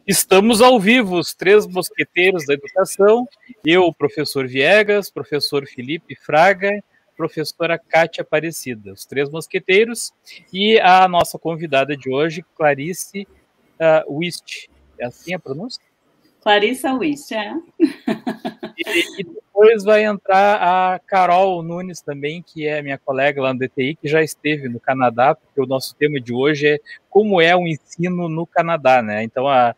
Estamos ao vivo, os três mosqueteiros da educação, eu, professor Viegas, professor Felipe Fraga, professora Kátia Aparecida, os três mosqueteiros, e a nossa convidada de hoje, Clarice Wist. É assim a pronúncia? Clarissa Wist, é. E depois vai entrar a Carol Nunes também, que é minha colega lá no DTI, que já esteve no Canadá, porque o nosso tema de hoje é como é o ensino no Canadá, né? Então a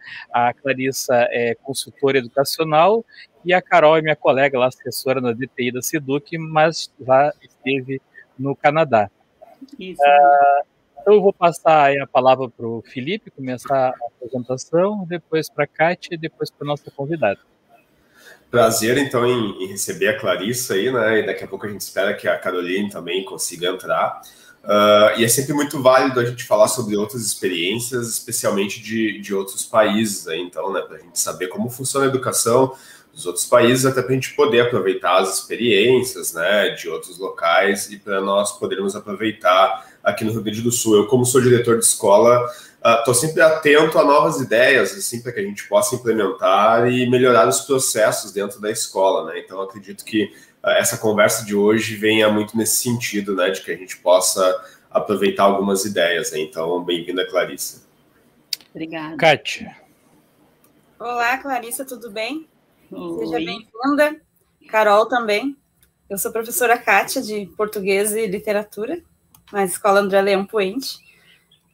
Clarissa é consultora educacional e a Carol é minha colega lá, assessora na DTI da SEDUC, mas já esteve no Canadá. Isso. Então eu vou passar aí a palavra para o Felipe, começar a apresentação, depois para a Kátia e depois para a nossa convidada. Prazer, então, em receber a Clarissa aí, né? E daqui a pouco a gente espera que a Caroline também consiga entrar. E é sempre muito válido a gente falar sobre outras experiências, especialmente de outros países aí, então, né? Para a gente saber como funciona a educação dos outros países, até para a gente poder aproveitar as experiências, né? De outros locais e para nós podermos aproveitar aqui no Rio Grande do Sul. Eu, como sou diretor de escola, estou sempre atento a novas ideias, assim, para que a gente possa implementar e melhorar os processos dentro da escola, né? Então, acredito que essa conversa de hoje venha muito nesse sentido, né? De que a gente possa aproveitar algumas ideias, né? Então, bem-vinda, Clarissa. Obrigada. Kátia. Olá, Clarissa, tudo bem? Oi. Seja bem-vinda. Carol também. Eu sou professora Kátia, de Português e Literatura, na Escola André Leão Poente.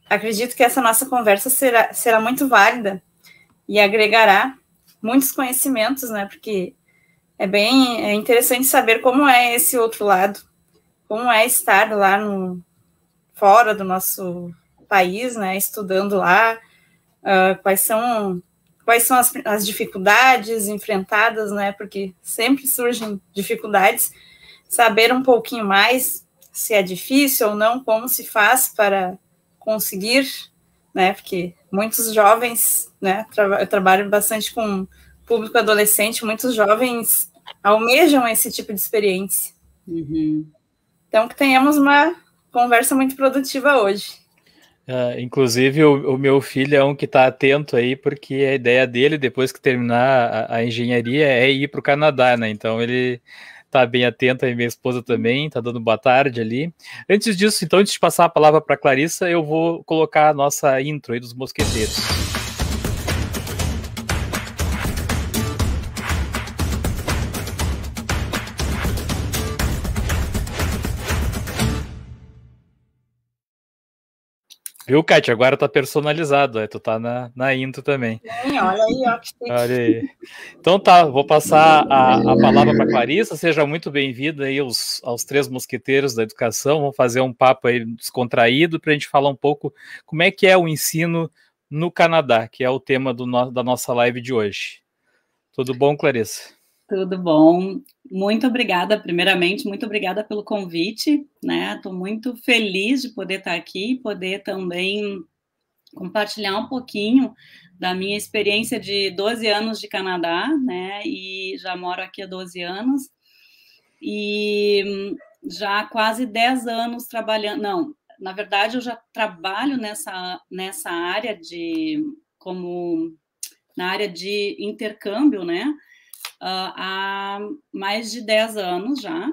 Acredito que essa nossa conversa será muito válida e agregará muitos conhecimentos, né? Porque é interessante saber como é esse outro lado, como é estar lá fora do nosso país, né? Estudando lá, quais são as dificuldades enfrentadas, né? Porque sempre surgem dificuldades. Saber um pouquinho mais se é difícil ou não, como se faz para conseguir, né, porque muitos jovens, né, eu trabalho bastante com público adolescente, muitos jovens almejam esse tipo de experiência. Uhum. Então, que tenhamos uma conversa muito produtiva hoje. Inclusive, o meu filho é um que está atento aí, porque a ideia dele, depois que terminar a engenharia, é ir para o Canadá, né? Então, ele tá bem atento aí, minha esposa também, tá dando boa tarde ali. Antes disso, então, antes de passar a palavra para Clarissa, eu vou colocar a nossa intro aí dos mosqueteiros. Viu, Kátia? Agora tá personalizado, tu tá na intro também. Sim, olha aí, ó. Olha aí. Então tá, vou passar a palavra para Clarissa. Seja muito bem-vinda aí aos três mosqueteiros da educação. Vamos fazer um papo aí descontraído para a gente falar um pouco como é que é o ensino no Canadá, que é o tema da nossa live de hoje. Tudo bom, Clarissa? Tudo bom. Muito obrigada, primeiramente, muito obrigada pelo convite, né? Estou muito feliz de poder estar aqui, poder também compartilhar um pouquinho da minha experiência de 12 anos de Canadá, né? E já moro aqui há 12 anos e já há quase 10 anos trabalhando. Não, na verdade, eu já trabalho nessa área na área de intercâmbio, né? Há mais de 10 anos já,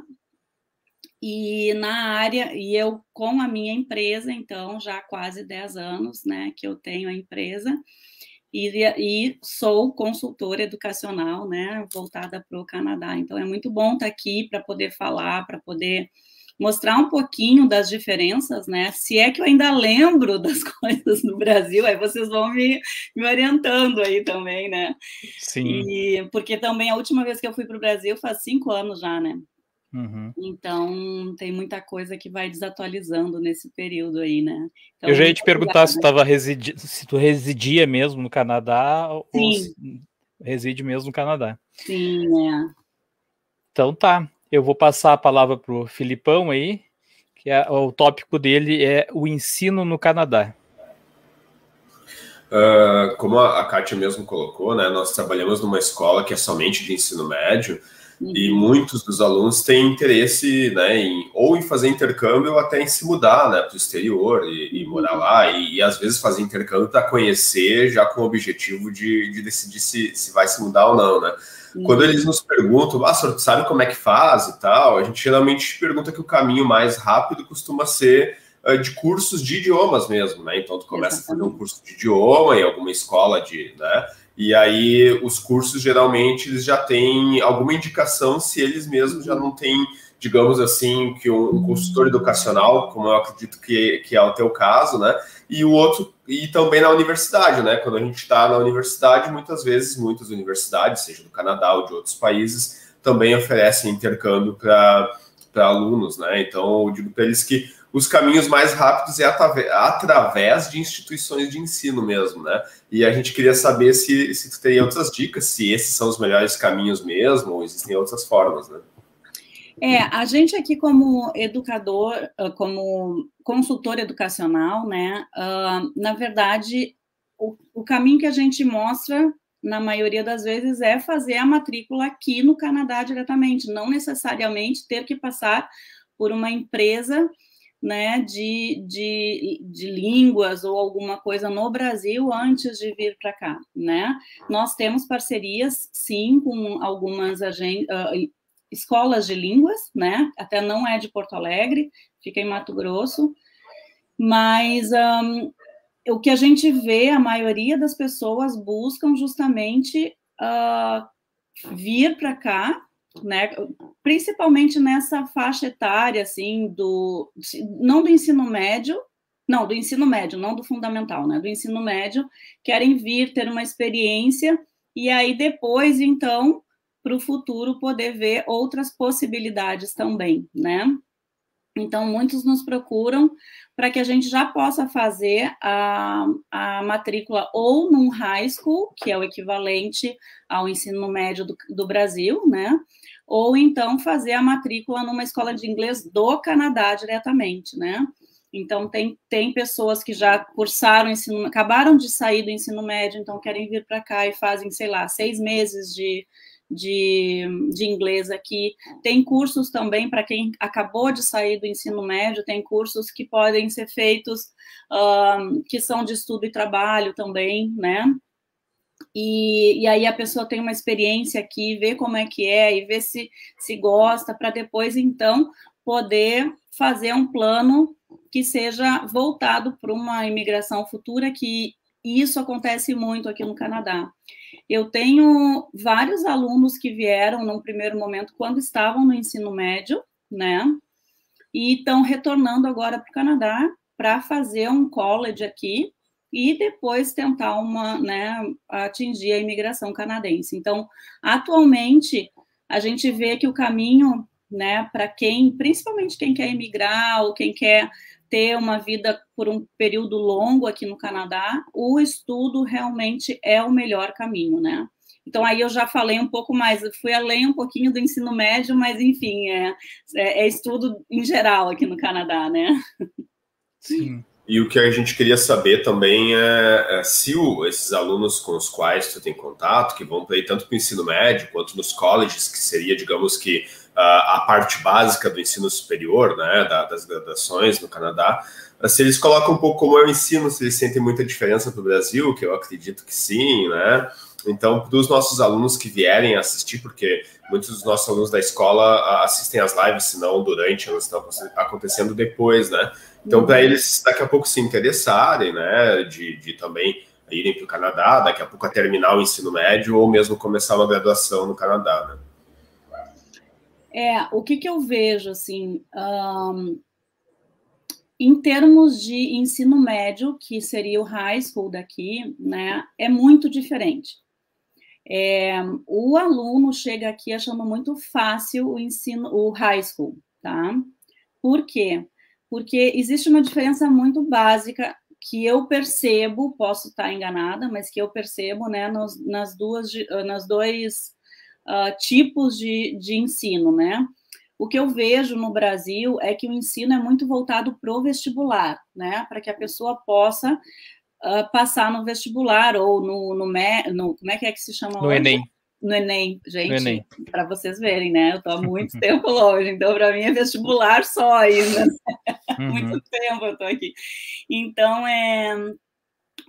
e eu com a minha empresa, então, já há quase 10 anos, né, que eu tenho a empresa, e sou consultora educacional, né, voltada para o Canadá. Então, é muito bom estar aqui para poder falar, para poder mostrar um pouquinho das diferenças, né? Se é que eu ainda lembro das coisas no Brasil, aí vocês vão me orientando aí também, né? Sim. E porque também a última vez que eu fui para o Brasil faz 5 anos já, né? Uhum. Então, tem muita coisa que vai desatualizando nesse período aí, né? Então, eu já ia te perguntar se tu residia mesmo no Canadá. Sim. Ou se reside mesmo no Canadá. Sim, é. Então tá, eu vou passar a palavra para o Filipão aí, que o tópico dele é o ensino no Canadá. Como a Kátia mesmo colocou, né, nós trabalhamos numa escola que é somente de ensino médio, E muitos dos alunos têm interesse, né, ou em fazer intercâmbio ou até em se mudar, né, para o exterior e morar lá, e às vezes fazer intercâmbio para conhecer, já com o objetivo de decidir se vai se mudar ou não, né. Quando eles nos perguntam, senhor, sabe como é que faz e tal, a gente geralmente pergunta que o caminho mais rápido costuma ser de cursos de idiomas mesmo, né, então tu começa a fazer um curso de idioma em alguma escola né, e aí os cursos, geralmente, eles já têm alguma indicação se eles mesmos já não têm, digamos assim, que um consultor educacional, como eu acredito que é o teu caso, né? E o outro, e também na universidade, né? Quando a gente está na universidade, muitas vezes, muitas universidades, seja do Canadá ou de outros países, também oferecem intercâmbio para alunos, né? Então, eu digo para eles que os caminhos mais rápidos é através de instituições de ensino mesmo, né? E a gente queria saber se tu teria outras dicas, se esses são os melhores caminhos mesmo, ou existem outras formas, né? A gente aqui como educador, como consultor educacional, né, na verdade, o caminho que a gente mostra, na maioria das vezes, é fazer a matrícula aqui no Canadá diretamente, não necessariamente ter que passar por uma empresa, né, de línguas ou alguma coisa no Brasil antes de vir para cá, né? Nós temos parcerias, sim, com algumas escolas de línguas, né? Até não é de Porto Alegre, fica em Mato Grosso, mas o que a gente vê, a maioria das pessoas buscam justamente vir para cá, né, principalmente nessa faixa etária, assim, não do ensino médio, não do fundamental, né, do ensino médio, querem vir ter uma experiência, e aí depois, então, para o futuro poder ver outras possibilidades também, né. Então, muitos nos procuram para que a gente já possa fazer a matrícula ou num high school, que é o equivalente ao ensino médio do Brasil, né? Ou então fazer a matrícula numa escola de inglês do Canadá diretamente, né? Então, tem pessoas que já cursaram acabaram de sair do ensino médio, então querem vir para cá e fazem, sei lá, 6 meses de inglês aqui. Tem cursos também para quem acabou de sair do ensino médio, tem cursos que podem ser feitos, que são de estudo e trabalho também, né? E aí a pessoa tem uma experiência aqui, vê como é que é, e vê se gosta, para depois, então, poder fazer um plano que seja voltado para uma imigração futura, que isso acontece muito aqui no Canadá. Eu tenho vários alunos que vieram num primeiro momento quando estavam no ensino médio, né? E estão retornando agora para o Canadá para fazer um college aqui e depois tentar atingir a imigração canadense. Então, atualmente, a gente vê que o caminho, né, para principalmente quem quer imigrar ou quem quer ter uma vida por um período longo aqui no Canadá, o estudo realmente é o melhor caminho, né? Então, aí eu já falei um pouco mais, fui além um pouquinho do ensino médio, mas, enfim, é estudo em geral aqui no Canadá, né? Sim. E o que a gente queria saber também é se esses alunos com os quais tu tem contato, que vão para ir tanto para o ensino médio quanto nos colleges, que seria, digamos que, a parte básica do ensino superior, né, das graduações no Canadá, se eles colocam um pouco como é o ensino, se eles sentem muita diferença para o Brasil, que eu acredito que sim, né? Então, para os nossos alunos que vierem assistir, porque muitos dos nossos alunos da escola assistem às lives, se não durante, elas estão acontecendo depois, né? Então, para eles daqui a pouco se interessarem, né, de também irem para o Canadá, daqui a pouco a terminar o ensino médio ou mesmo começar uma graduação no Canadá, né? O que eu vejo, assim, em termos de ensino médio, que seria o high school daqui, né, é muito diferente. O aluno chega aqui achando muito fácil o high school, tá? Por quê? Porque existe uma diferença muito básica que eu percebo, posso estar enganada, mas que eu percebo, né, nas dois tipos de ensino, né? O que eu vejo no Brasil é que o ensino é muito voltado para o vestibular, né? Para que a pessoa possa passar no vestibular ou no como é que se chama? No Enem. no Enem, gente, para vocês verem, né? Eu estou há muito tempo longe, então para mim é vestibular só ainda. Muito tempo eu estou aqui. Então,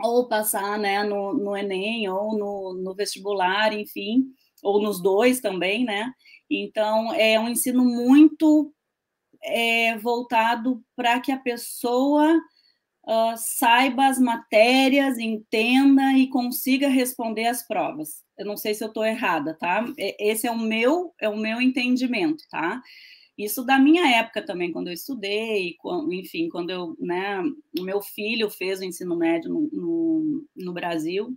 ou passar, né, no Enem, ou no vestibular, enfim, ou nos dois também, né? Então, é um ensino muito voltado para que a pessoa saiba as matérias, entenda e consiga responder as provas. Eu não sei se eu estou errada, tá? Esse é o meu entendimento, tá? Isso da minha época também, quando eu estudei, enfim, quando eu, né, o meu filho fez o ensino médio no Brasil.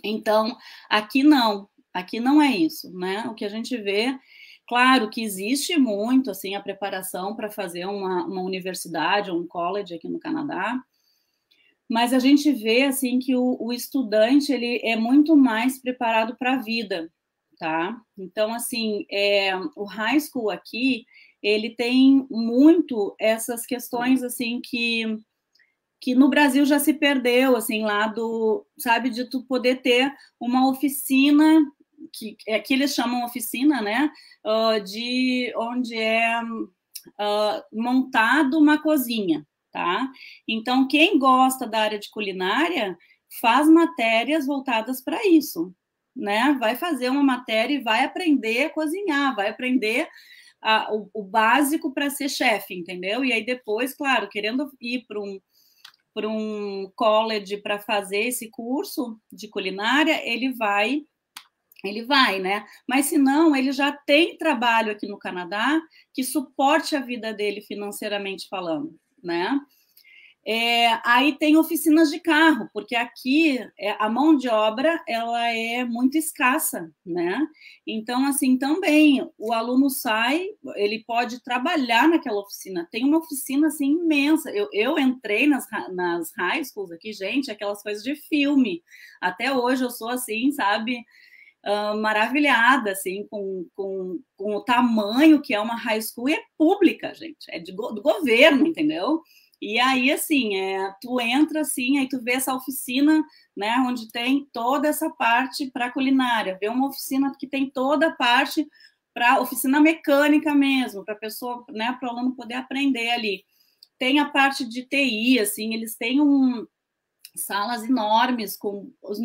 Então, aqui não é isso, né? O que a gente vê, claro que existe muito, assim, a preparação para fazer uma universidade ou um college aqui no Canadá, mas a gente vê, assim, que o estudante, ele é muito mais preparado para a vida, tá? Então, assim, o high school aqui, ele tem muito essas questões, assim, que no Brasil já se perdeu, assim, lá sabe, de tu poder ter uma oficina, que aqui eles chamam oficina, né, de onde montado uma cozinha, tá? Então, quem gosta da área de culinária faz matérias voltadas para isso, né? Vai fazer uma matéria e vai aprender a cozinhar, vai aprender o básico para ser chefe, entendeu? E aí depois, claro, querendo ir para um college para fazer esse curso de culinária, ele vai, né? Mas se não, ele já tem trabalho aqui no Canadá que suporte a vida dele financeiramente falando, né? Aí tem oficinas de carro, porque aqui a mão de obra ela é muito escassa, né? Então, assim, também o aluno sai, ele pode trabalhar naquela oficina. Tem uma oficina, assim, imensa. Eu entrei nas high schools aqui, gente, aquelas coisas de filme. Até hoje eu sou, assim, sabe, maravilhada, assim, com o tamanho que é uma high school, e é pública, gente, é do governo, entendeu? E aí, assim, tu entra, assim, aí tu vê essa oficina, né, onde tem toda essa parte para culinária, vê uma oficina que tem toda a parte para oficina mecânica mesmo, para a pessoa, né, para o aluno poder aprender ali. Tem a parte de TI, assim, eles têm salas enormes com os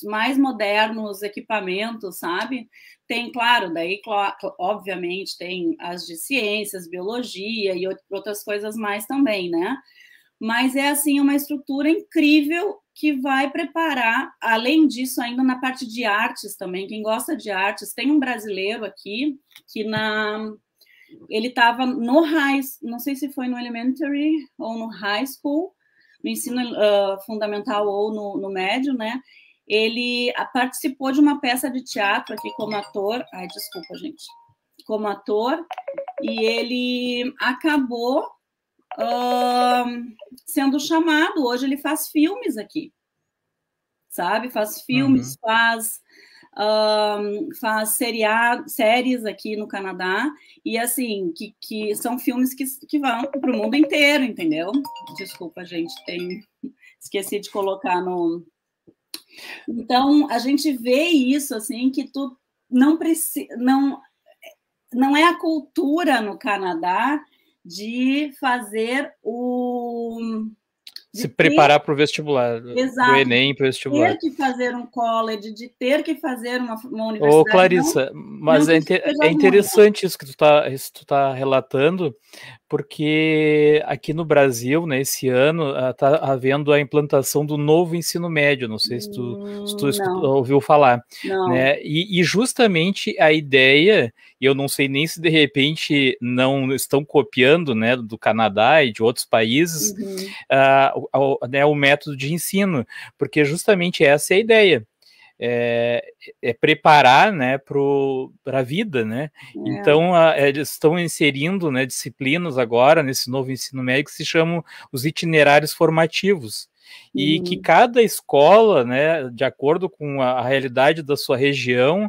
mais modernos equipamentos, sabe? Tem, claro, daí, obviamente, tem as de ciências, biologia e outras coisas mais também, né? Mas é, assim, uma estrutura incrível que vai preparar, além disso, ainda na parte de artes também. Quem gosta de artes, tem um brasileiro aqui que ele estava no não sei se foi no elementary ou no high school, no ensino fundamental ou no médio, né? Ele participou de uma peça de teatro aqui como ator. Ai, desculpa, gente. Como ator. E ele acabou sendo chamado. Hoje ele faz filmes aqui. Sabe? Faz filmes, faz séries aqui no Canadá, e assim, que são filmes que vão para o mundo inteiro, entendeu? Desculpa, gente, esqueci de colocar no... Então, a gente vê isso, assim, que tu não precisa... Não é a cultura no Canadá de fazer se preparar para o vestibular, exato, do Enem para o vestibular. Ter que fazer um college, de ter que fazer uma universidade. Ô, Clarissa, mas é interessante isso que tu tá relatando, porque aqui no Brasil, né, esse ano, está havendo a implantação do novo ensino médio, não sei se tu ouviu falar. Não. Né? E justamente a ideia, e eu não sei nem se de repente não estão copiando, né, do Canadá e de outros países, né, o método de ensino, porque justamente essa é a ideia. Preparar, né, para a vida, né? Então, eles estão inserindo, né, disciplinas agora nesse novo ensino médio que se chamam os itinerários formativos. E que cada escola, né, de acordo com a realidade da sua região,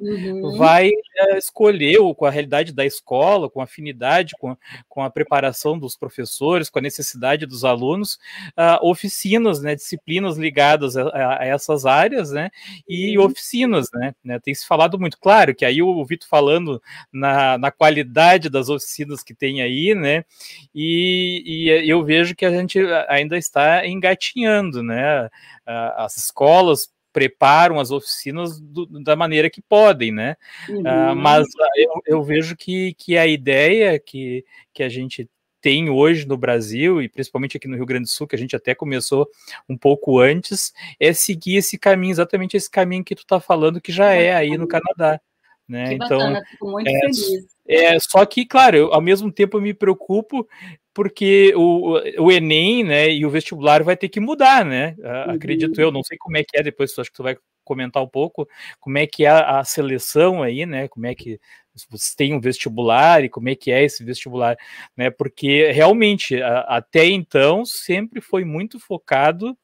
vai escolher, com a realidade da escola, com a afinidade, com a preparação dos professores, com a necessidade dos alunos, oficinas, né, disciplinas ligadas a essas áreas, né, e oficinas, né, tem se falado muito, claro, que aí o Vitor falando na qualidade das oficinas que tem aí, né, e eu vejo que a gente ainda está engatinhando, né, as escolas preparam as oficinas da maneira que podem, né? Mas eu vejo que a ideia que a gente tem hoje no Brasil, e principalmente aqui no Rio Grande do Sul, que a gente até começou um pouco antes, é seguir esse caminho, exatamente esse caminho que tu está falando, que já é aí no Canadá. Né? Que então, bacana, fico muito feliz. Só que, claro, ao mesmo tempo eu me preocupo porque o Enem, né, e o vestibular vai ter que mudar, né? Acredito eu, não sei como é que é, depois acho que tu vai comentar um pouco como é que é a seleção aí, né? Como é que você tem um vestibular e como é que é esse vestibular, né? Porque realmente até então sempre foi muito focado,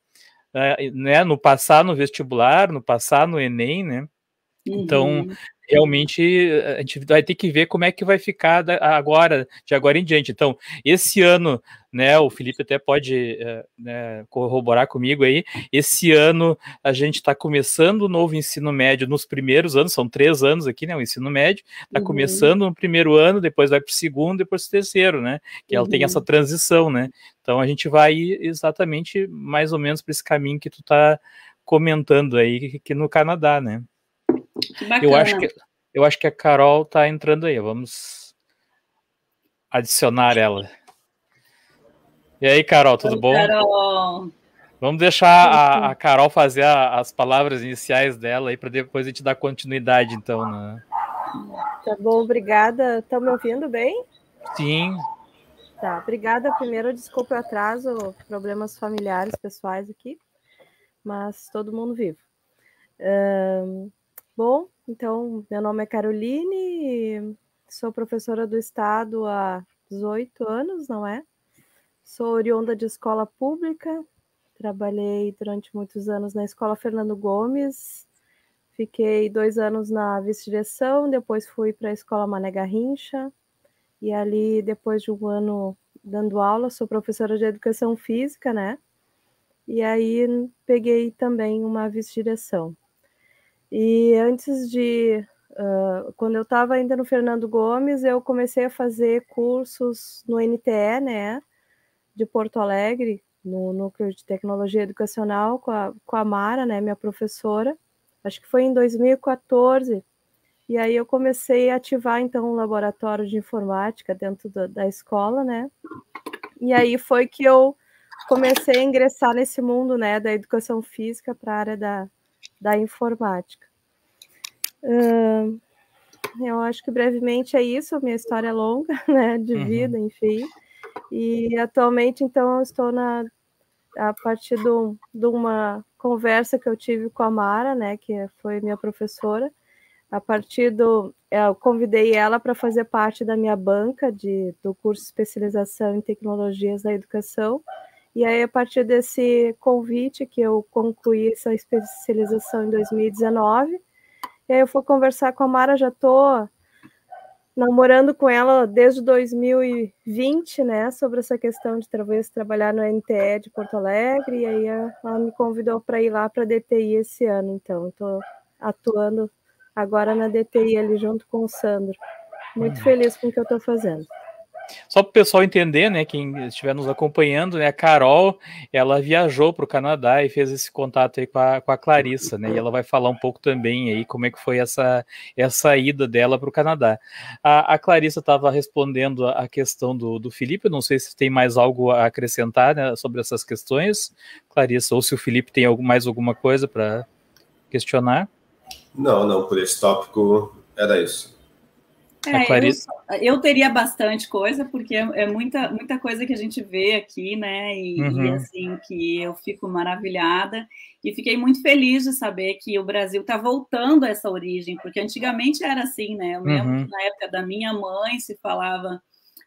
né, no passar no vestibular, no passar no Enem, né? Então, realmente, a gente vai ter que ver como é que vai ficar de agora em diante. Então, esse ano, né, o Felipe até pode né, corroborar comigo aí, esse ano a gente está começando o novo ensino médio nos primeiros anos, são 3 anos aqui, né, o ensino médio, está começando no primeiro ano, depois vai para o segundo, depois para o terceiro, né, que ela tem essa transição, né. Então, a gente vai ir exatamente mais ou menos para esse caminho que tu está comentando aí, que no Canadá, né. Que bacana. Eu acho que a Carol está entrando aí. Vamos adicionar ela. E aí, Carol, tudo bom? Carol. Vamos deixar a Carol fazer as palavras iniciais dela aí para depois a gente dar continuidade, então. Né? Tá bom, obrigada. Estão me ouvindo bem? Sim. Tá, obrigada. Primeiro, desculpa o atraso, problemas familiares, pessoais aqui, mas todo mundo vivo. Bom, então, meu nome é Caroline, sou professora do Estado há 18 anos, não é? Sou oriunda de escola pública, trabalhei durante muitos anos na Escola Fernando Gomes, fiquei 2 anos na vice-direção, depois fui para a Escola Mané Garrincha, e ali, depois de 1 ano dando aula, sou professora de Educação Física, né? E aí peguei também uma vice-direção. E antes de, quando eu estava ainda no Fernando Gomes, eu comecei a fazer cursos no NTE, né, de Porto Alegre, no Núcleo de Tecnologia Educacional, com a Mara, né, minha professora, acho que foi em 2014, e aí eu comecei a ativar, então, um laboratório de informática dentro da escola, né, e aí foi que eu comecei a ingressar nesse mundo, né, da educação física para a área da informática. Eu acho que brevemente é isso, a minha história é longa, né, de vida, enfim, e atualmente, então, eu estou a partir de uma conversa que eu tive com a Mara, né, que foi minha professora, a partir eu convidei ela para fazer parte da minha banca do curso de especialização em tecnologias da educação, e aí, a partir desse convite que eu concluí essa especialização em 2019, e aí eu fui conversar com a Mara, já estou namorando com ela desde 2020, né, sobre essa questão de talvez trabalhar no NTE de Porto Alegre, e aí ela me convidou para ir lá para a DTI esse ano, então, estou atuando agora na DTI ali junto com o Sandro. Muito feliz com o que eu estou fazendo. Só para o pessoal entender, né, quem estiver nos acompanhando, né, a Carol, ela viajou para o Canadá e fez esse contato aí com a Clarissa, né, e ela vai falar um pouco também aí como é que foi essa ida dela para o Canadá. A Clarissa estava respondendo a questão do Felipe, eu não sei se tem mais algo a acrescentar, né, sobre essas questões, Clarissa, ou se o Felipe tem mais alguma coisa para questionar. Não, por esse tópico era isso. Eu teria bastante coisa, porque é muita coisa que a gente vê aqui, né, e assim, que eu fico maravilhada, e fiquei muito feliz de saber que o Brasil está voltando a essa origem, porque antigamente era assim, né, eu lembro que na época da minha mãe se falava,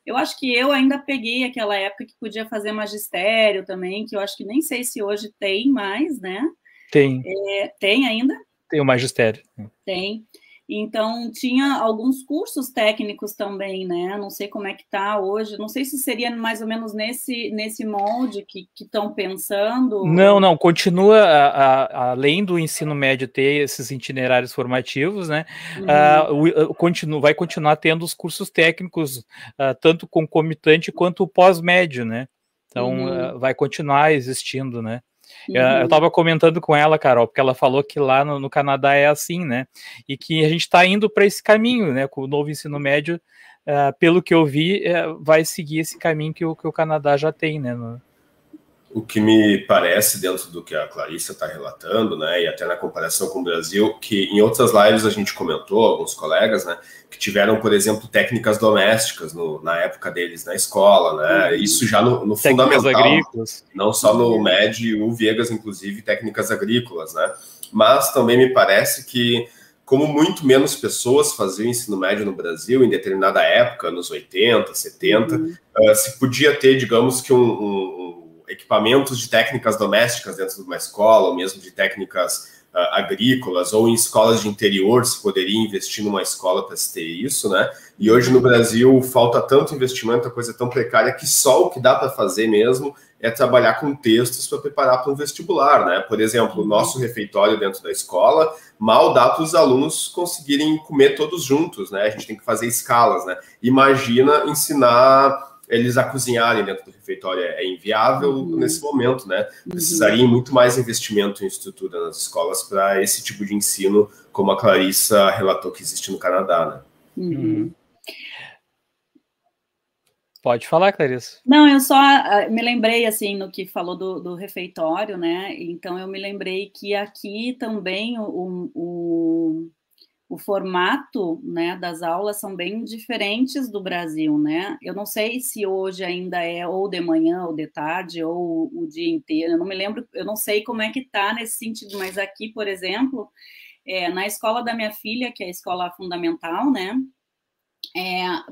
eu acho que eu ainda peguei aquela época que podia fazer magistério também, que eu acho que nem sei se hoje tem mais, né? Tem. Tem ainda? Tem o magistério. Tem. Então, tinha alguns cursos técnicos também, né? Não sei como é que está hoje, não sei se seria mais ou menos nesse molde que estão pensando. Não, continua, além do ensino médio ter esses itinerários formativos, né? Vai continuar tendo os cursos técnicos, tanto concomitante quanto o pós-médio, né? Então, vai continuar existindo, né? Eu estava comentando com ela, Carol, porque ela falou que lá no Canadá é assim, né? E que a gente está indo para esse caminho, né? Com o novo ensino médio, pelo que eu vi, vai seguir esse caminho que o Canadá já tem, né? O que me parece, dentro do que a Clarissa está relatando, né, e até na comparação com o Brasil, que em outras lives a gente comentou, alguns colegas, né, que tiveram, por exemplo, técnicas domésticas na época deles na escola, né, isso já no fundamental, agrícolas. Não só no médio, o Viegas, inclusive, técnicas agrícolas, né, mas também me parece que, como muito menos pessoas faziam ensino médio no Brasil em determinada época, nos 80, 70, se podia ter, digamos que equipamentos de técnicas domésticas dentro de uma escola, ou mesmo de técnicas agrícolas, ou em escolas de interior se poderia investir numa escola para se ter isso, né? E hoje no Brasil falta tanto investimento, a coisa é tão precária que só o que dá para fazer mesmo é trabalhar com textos para preparar para um vestibular, né? Por exemplo, o nosso refeitório dentro da escola mal dá para os alunos conseguirem comer todos juntos, né? A gente tem que fazer escalas, né? Imagina ensinar eles a cozinharem dentro do refeitório, é inviável nesse momento, né? Precisaria muito mais investimento em estrutura nas escolas para esse tipo de ensino, como a Clarissa relatou que existe no Canadá, né? Pode falar, Clarissa. Não, eu só me lembrei, assim, no que falou do refeitório, né? Então, eu me lembrei que aqui também o formato, né, das aulas são bem diferentes do Brasil, né? Eu não sei se hoje ainda é ou de manhã ou de tarde ou o dia inteiro. Eu não me lembro, eu não sei como é que tá nesse sentido, mas aqui, por exemplo, na escola da minha filha, que é a escola fundamental, né?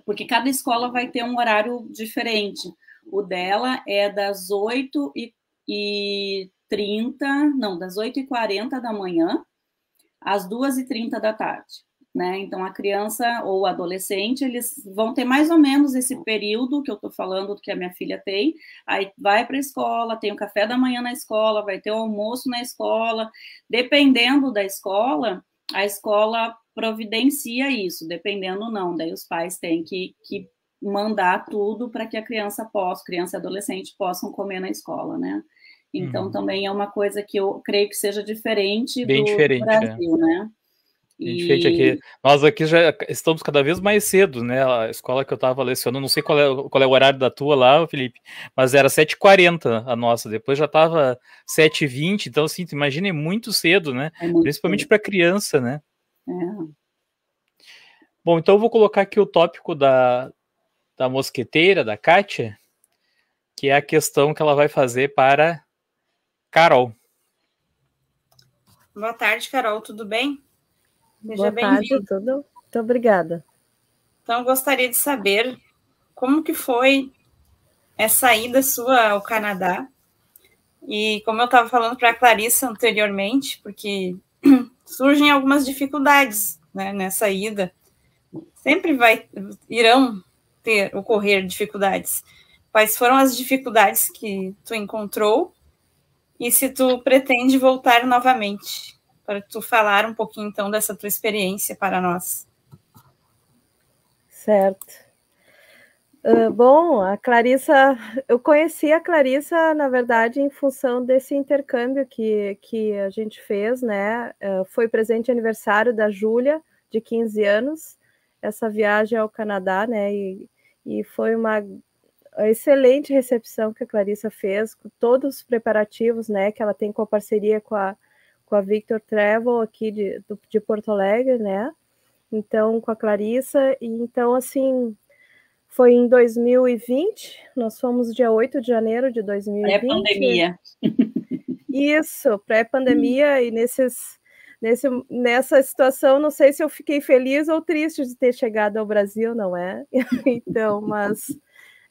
Porque cada escola vai ter um horário diferente. O dela é das 8h30, das 8h40 da manhã às 2h30 da tarde, né? Então, a criança ou adolescente, eles vão ter mais ou menos esse período que eu estou falando que a minha filha tem, aí vai para a escola, tem o café da manhã na escola, vai ter o almoço na escola, dependendo da escola, a escola providencia isso, dependendo não, daí os pais têm que mandar tudo para que a criança e adolescente possam comer na escola, né? Então, também é uma coisa que eu creio que seja diferente do Brasil, né? Diferente aqui. Nós aqui já estamos cada vez mais cedo, né? A escola que eu estava lecionando, não sei qual é o horário da tua lá, Felipe, mas era 7h40 a nossa, depois já estava 7h20, então, assim, imagina, muito cedo, né? Principalmente para criança, né? Bom, então eu vou colocar aqui o tópico da mosqueteira, da Kátia, que é a questão que ela vai fazer para Carol. Boa tarde, Carol, tudo bem? Seja bem-vinda. Tudo. Muito obrigada. Então, eu gostaria de saber como que foi essa ida sua ao Canadá. E como eu estava falando para a Clarissa anteriormente, porque surgem algumas dificuldades, né, nessa ida. Sempre irão ocorrer dificuldades. Quais foram as dificuldades que tu encontrou e se tu pretende voltar novamente? Para tu falar um pouquinho, então, dessa tua experiência para nós. Certo. Bom, a Clarissa, eu conheci a Clarissa, na verdade, em função desse intercâmbio que a gente fez, né? Foi presente de aniversário da Júlia, de 15 anos, essa viagem ao Canadá, né? E foi uma excelente recepção que a Clarissa fez, com todos os preparativos, né? Que ela tem com a parceria com a Victor Travel aqui de Porto Alegre, né? Então, com a Clarissa, e então, assim, foi em 2020, nós fomos dia 8 de janeiro de 2020. Pré-pandemia. Isso, pré-pandemia, e nessa situação, não sei se eu fiquei feliz ou triste de ter chegado ao Brasil, não é? Então, mas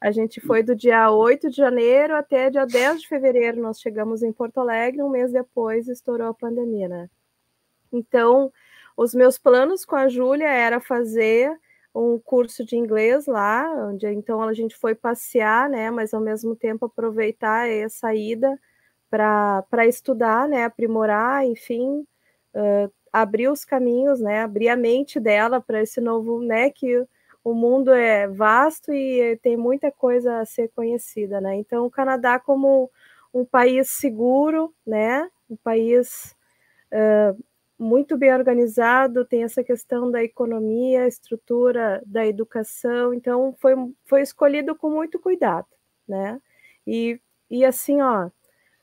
a gente foi do dia 8 de janeiro até dia 10 de fevereiro, nós chegamos em Porto Alegre, um mês depois estourou a pandemia, né? Então, os meus planos com a Júlia era fazer um curso de inglês lá, onde então a gente foi passear, né, mas ao mesmo tempo aproveitar essa ida para estudar, né, aprimorar, enfim, abrir os caminhos, né, abrir a mente dela para esse novo, né, que o mundo é vasto e tem muita coisa a ser conhecida, né, então o Canadá como um país seguro, né, um país muito bem organizado, tem essa questão da economia, estrutura da educação, então foi escolhido com muito cuidado, né? E assim, ó, o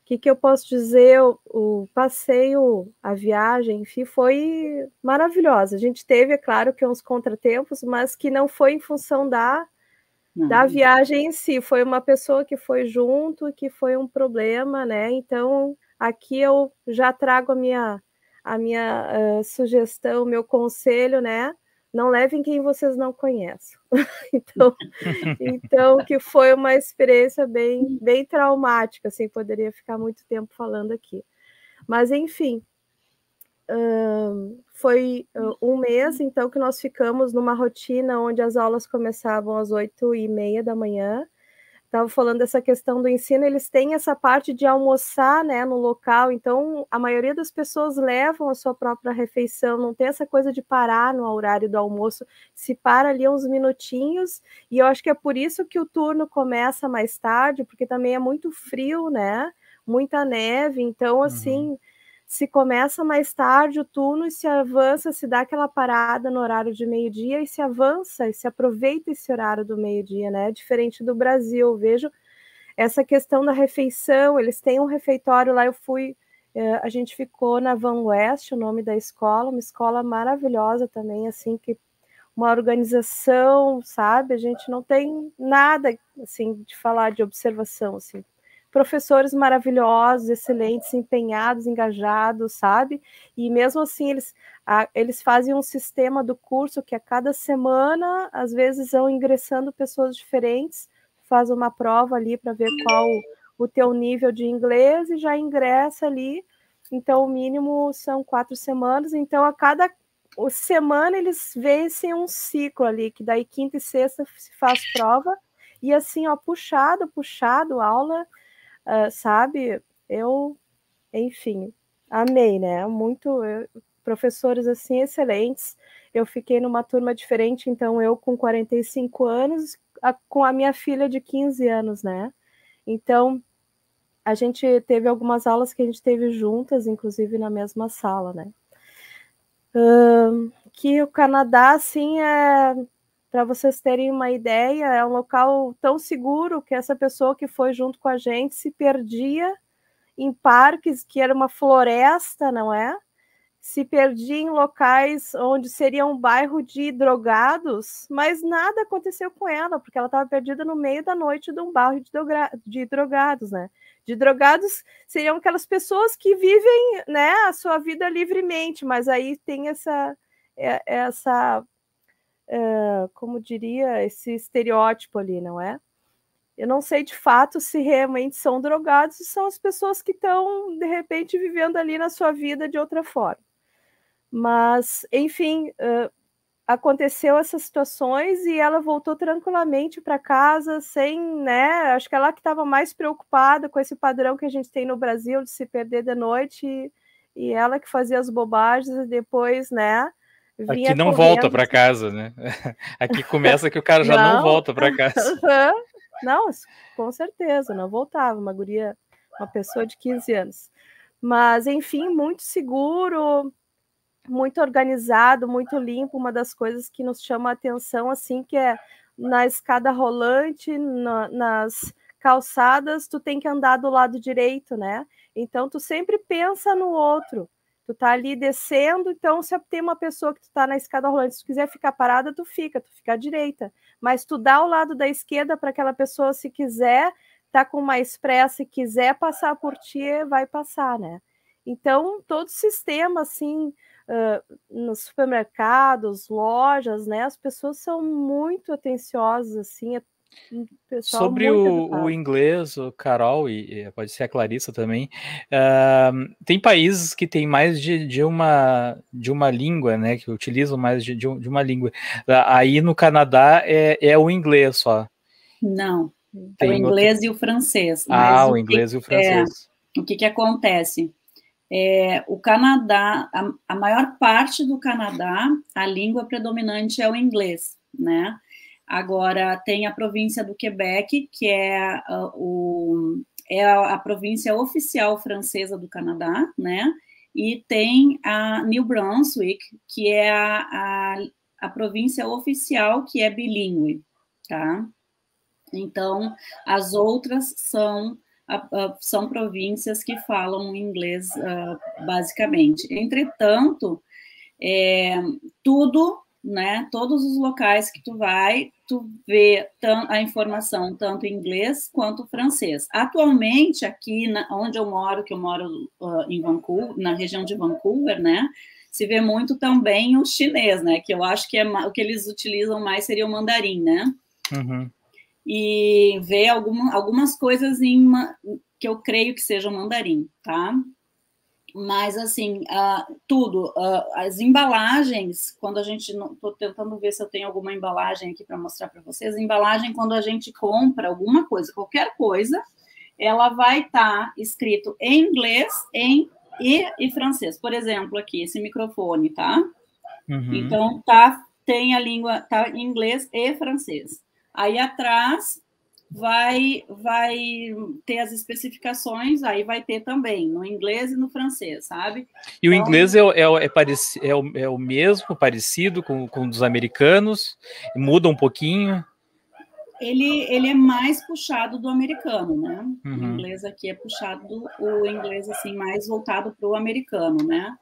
que eu posso dizer? O passeio, a viagem, enfim, foi maravilhosa. A gente teve, é claro, que uns contratempos, mas que não foi em função da viagem em si, foi uma pessoa que foi junto, que foi um problema, né? Então, aqui eu já trago a minha sugestão, meu conselho, né? Não levem quem vocês não conhecem. então, que foi uma experiência bem traumática, assim, poderia ficar muito tempo falando aqui. Mas, enfim, foi um mês, então, que nós ficamos numa rotina onde as aulas começavam às 8h30 da manhã. Estava falando dessa questão do ensino, eles têm essa parte de almoçar, né, no local, então a maioria das pessoas levam a sua própria refeição, não tem essa coisa de parar no horário do almoço, se para ali uns minutinhos, e eu acho que é por isso que o turno começa mais tarde, porque também é muito frio, né, muita neve, então assim, se começa mais tarde o turno e se avança, se dá aquela parada no horário de meio-dia e se avança e se aproveita esse horário do meio-dia, né? Diferente do Brasil, eu vejo essa questão da refeição, eles têm um refeitório lá, a gente ficou na Van West, o nome da escola, uma escola maravilhosa também, assim, que uma organização, sabe? A gente não tem nada, assim, de falar de observação, assim. Professores maravilhosos, excelentes, empenhados, engajados, sabe? E mesmo assim, eles fazem um sistema do curso que a cada semana, às vezes, vão ingressando pessoas diferentes, faz uma prova ali para ver qual o teu nível de inglês e já ingressa ali. Então, o mínimo são 4 semanas. Então, a cada semana, eles vencem um ciclo ali, que daí quinta e sexta se faz prova. E assim, ó, puxado, aula... sabe, enfim, amei, né, professores, assim, excelentes, eu fiquei numa turma diferente, então eu com 45 anos, com a minha filha de 15 anos, né, então a gente teve algumas aulas que a gente teve juntas, inclusive na mesma sala, né, que o Canadá, assim, para vocês terem uma ideia, é um local tão seguro que essa pessoa que foi junto com a gente se perdia em parques, que era uma floresta, não é? Se perdia em locais onde seria um bairro de drogados, mas nada aconteceu com ela, porque ela estava perdida no meio da noite de um bairro de drogados, né? De drogados seriam aquelas pessoas que vivem, né, a sua vida livremente, mas aí tem essa como diria, esse estereótipo ali, não é? Eu não sei de fato se realmente são drogados, são as pessoas que estão, de repente, vivendo ali na sua vida de outra forma. Mas, enfim, aconteceu essas situações e ela voltou tranquilamente para casa, sem, né? Acho que ela que estava mais preocupada com esse padrão que a gente tem no Brasil de se perder de noite e ela que fazia as bobagens e depois, né? Aqui não volta para casa, né? Aqui começa que o cara já não volta para casa. Não, com certeza, não voltava, uma guria, uma pessoa de 15 anos. Mas, enfim, muito seguro, muito organizado, muito limpo. Uma das coisas que nos chama a atenção, assim, que é na escada rolante, nas calçadas, tu tem que andar do lado direito, né? Então, tu sempre pensa no outro. Tu tá ali descendo, então se tem uma pessoa que tu tá na escada rolante, se tu quiser ficar parada, tu fica à direita. Mas tu dá o lado da esquerda para aquela pessoa, se quiser, tá com mais pressa e quiser passar por ti, vai passar, né? Então, todo o sistema, assim, nos supermercados, lojas, né? As pessoas são muito atenciosas, assim, Pessoal Sobre muito o educado. inglês, o Carol, e pode ser a Clarissa também, tem países que têm mais de uma língua, né? Que utilizam mais de uma língua. Aí no Canadá é o inglês só. Não, é o Tem outro. inglês e o francês. Mas O inglês e o francês. o que acontece? O Canadá, a maior parte do Canadá, a língua predominante é o inglês, né? Agora, tem a província do Quebec, que é a província oficial francesa do Canadá, né? E tem a New Brunswick, que é a província oficial que é bilíngue, tá? Então, as outras são províncias que falam inglês, basicamente. Entretanto, tudo, né, todos os locais que tu vai, tu vê a informação tanto em inglês quanto francês. Atualmente, aqui onde eu moro, em Vancouver, na região de Vancouver, né, se vê muito também o chinês, né, que eu acho que o que eles utilizam mais seria o mandarim, né? Uhum. E ver algumas coisas que eu creio que sejam mandarim, tá? Mas, assim, tudo, as embalagens, quando a gente, estou tentando ver se eu tenho alguma embalagem aqui para mostrar para vocês, a embalagem, quando a gente compra alguma coisa, qualquer coisa, ela vai estar escrito em inglês e francês. Por exemplo, aqui, esse microfone, tá? Uhum. Então, tem a língua, tá em inglês e francês. Aí atrás vai ter as especificações, aí vai ter também no inglês e no francês, sabe? E o inglês é o mesmo, parecido com o dos americanos? Muda um pouquinho? Ele é mais puxado do americano, né? Uhum. O inglês aqui é puxado, o inglês, assim, mais voltado para o americano, né?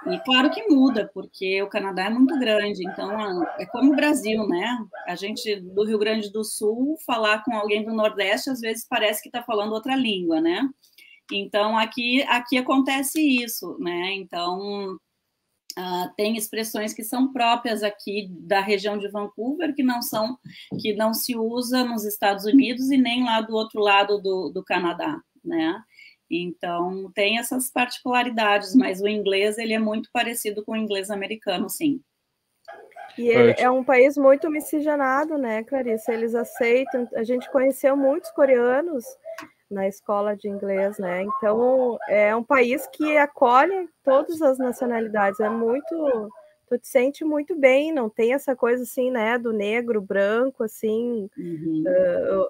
E claro que muda, porque o Canadá é muito grande, então é como o Brasil, né? A gente do Rio Grande do Sul, falar com alguém do Nordeste, às vezes parece que está falando outra língua, né? Então, aqui acontece isso, né? Então, tem expressões que são próprias aqui da região de Vancouver, que não se usa nos Estados Unidos e nem lá do outro lado do Canadá, né? Então, tem essas particularidades, mas o inglês, ele é muito parecido com o inglês americano, sim. E ele é um país muito miscigenado, né, Clarissa? Eles aceitam... A gente conheceu muitos coreanos na escola de inglês, né? Então, é um país que acolhe todas as nacionalidades. Tu te sente muito bem, não tem essa coisa assim, né, do negro, branco, assim,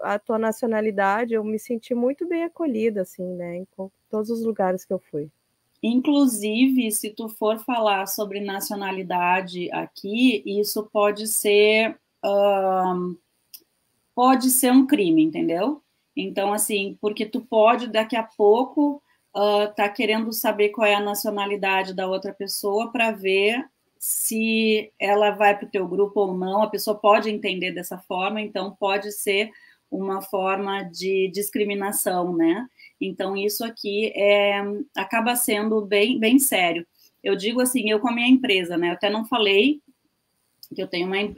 a tua nacionalidade. Eu me senti muito bem acolhida, assim, né, em todos os lugares que eu fui. Inclusive, se tu for falar sobre nacionalidade aqui, isso pode ser um crime, entendeu? Então, assim, porque tu pode, daqui a pouco, tá querendo saber qual é a nacionalidade da outra pessoa para ver se ela vai para o teu grupo ou não. A pessoa pode entender dessa forma, então pode ser uma forma de discriminação, né? Então, isso aqui acaba sendo bem, bem sério. Eu digo assim, eu com a minha empresa, né? Eu até não falei que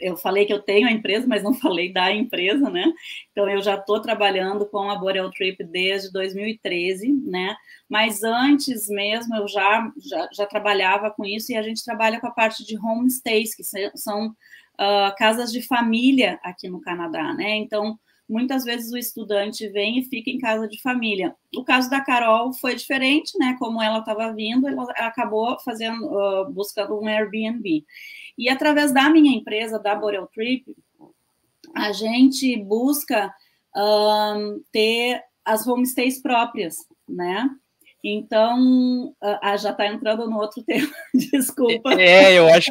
eu falei que eu tenho a empresa, mas não falei da empresa, né? Então, eu já estou trabalhando com a Boreal Trip desde 2013, né? Mas antes mesmo, eu já trabalhava com isso, e a gente trabalha com a parte de homestays, que são casas de família aqui no Canadá, né? Então, muitas vezes o estudante vem e fica em casa de família. O caso da Carol foi diferente, né? Como ela estava vindo, ela acabou buscando um Airbnb. E através da minha empresa, da Boreal Trip, a gente busca ter as homestays próprias, né? Então, já está entrando no outro tema, desculpa. Eu acho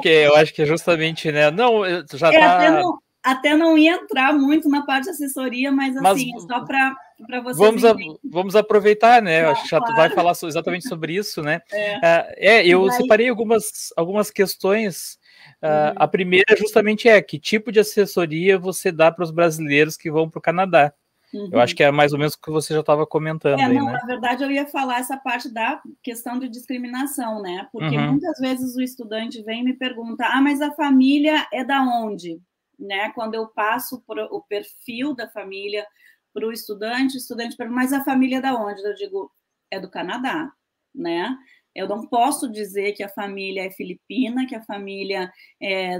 que é justamente, né? Não, já está... Até não ia entrar muito na parte de assessoria, mas assim, só para vocês vamos aproveitar, né? Acho que já tu vai falar exatamente sobre isso, né? Eu separei algumas questões. A primeira justamente que tipo de assessoria você dá para os brasileiros que vão para o Canadá? Eu acho que é mais ou menos o que você já estava comentando aí, né? Na verdade, eu ia falar essa parte da questão de discriminação, né? Porque muitas vezes o estudante vem e me pergunta, mas a família é da onde? né, quando eu passo o perfil da família para o estudante pergunta, mas a família é da onde? Eu digo, é do Canadá, né? Eu não posso dizer que a família é filipina, que a família é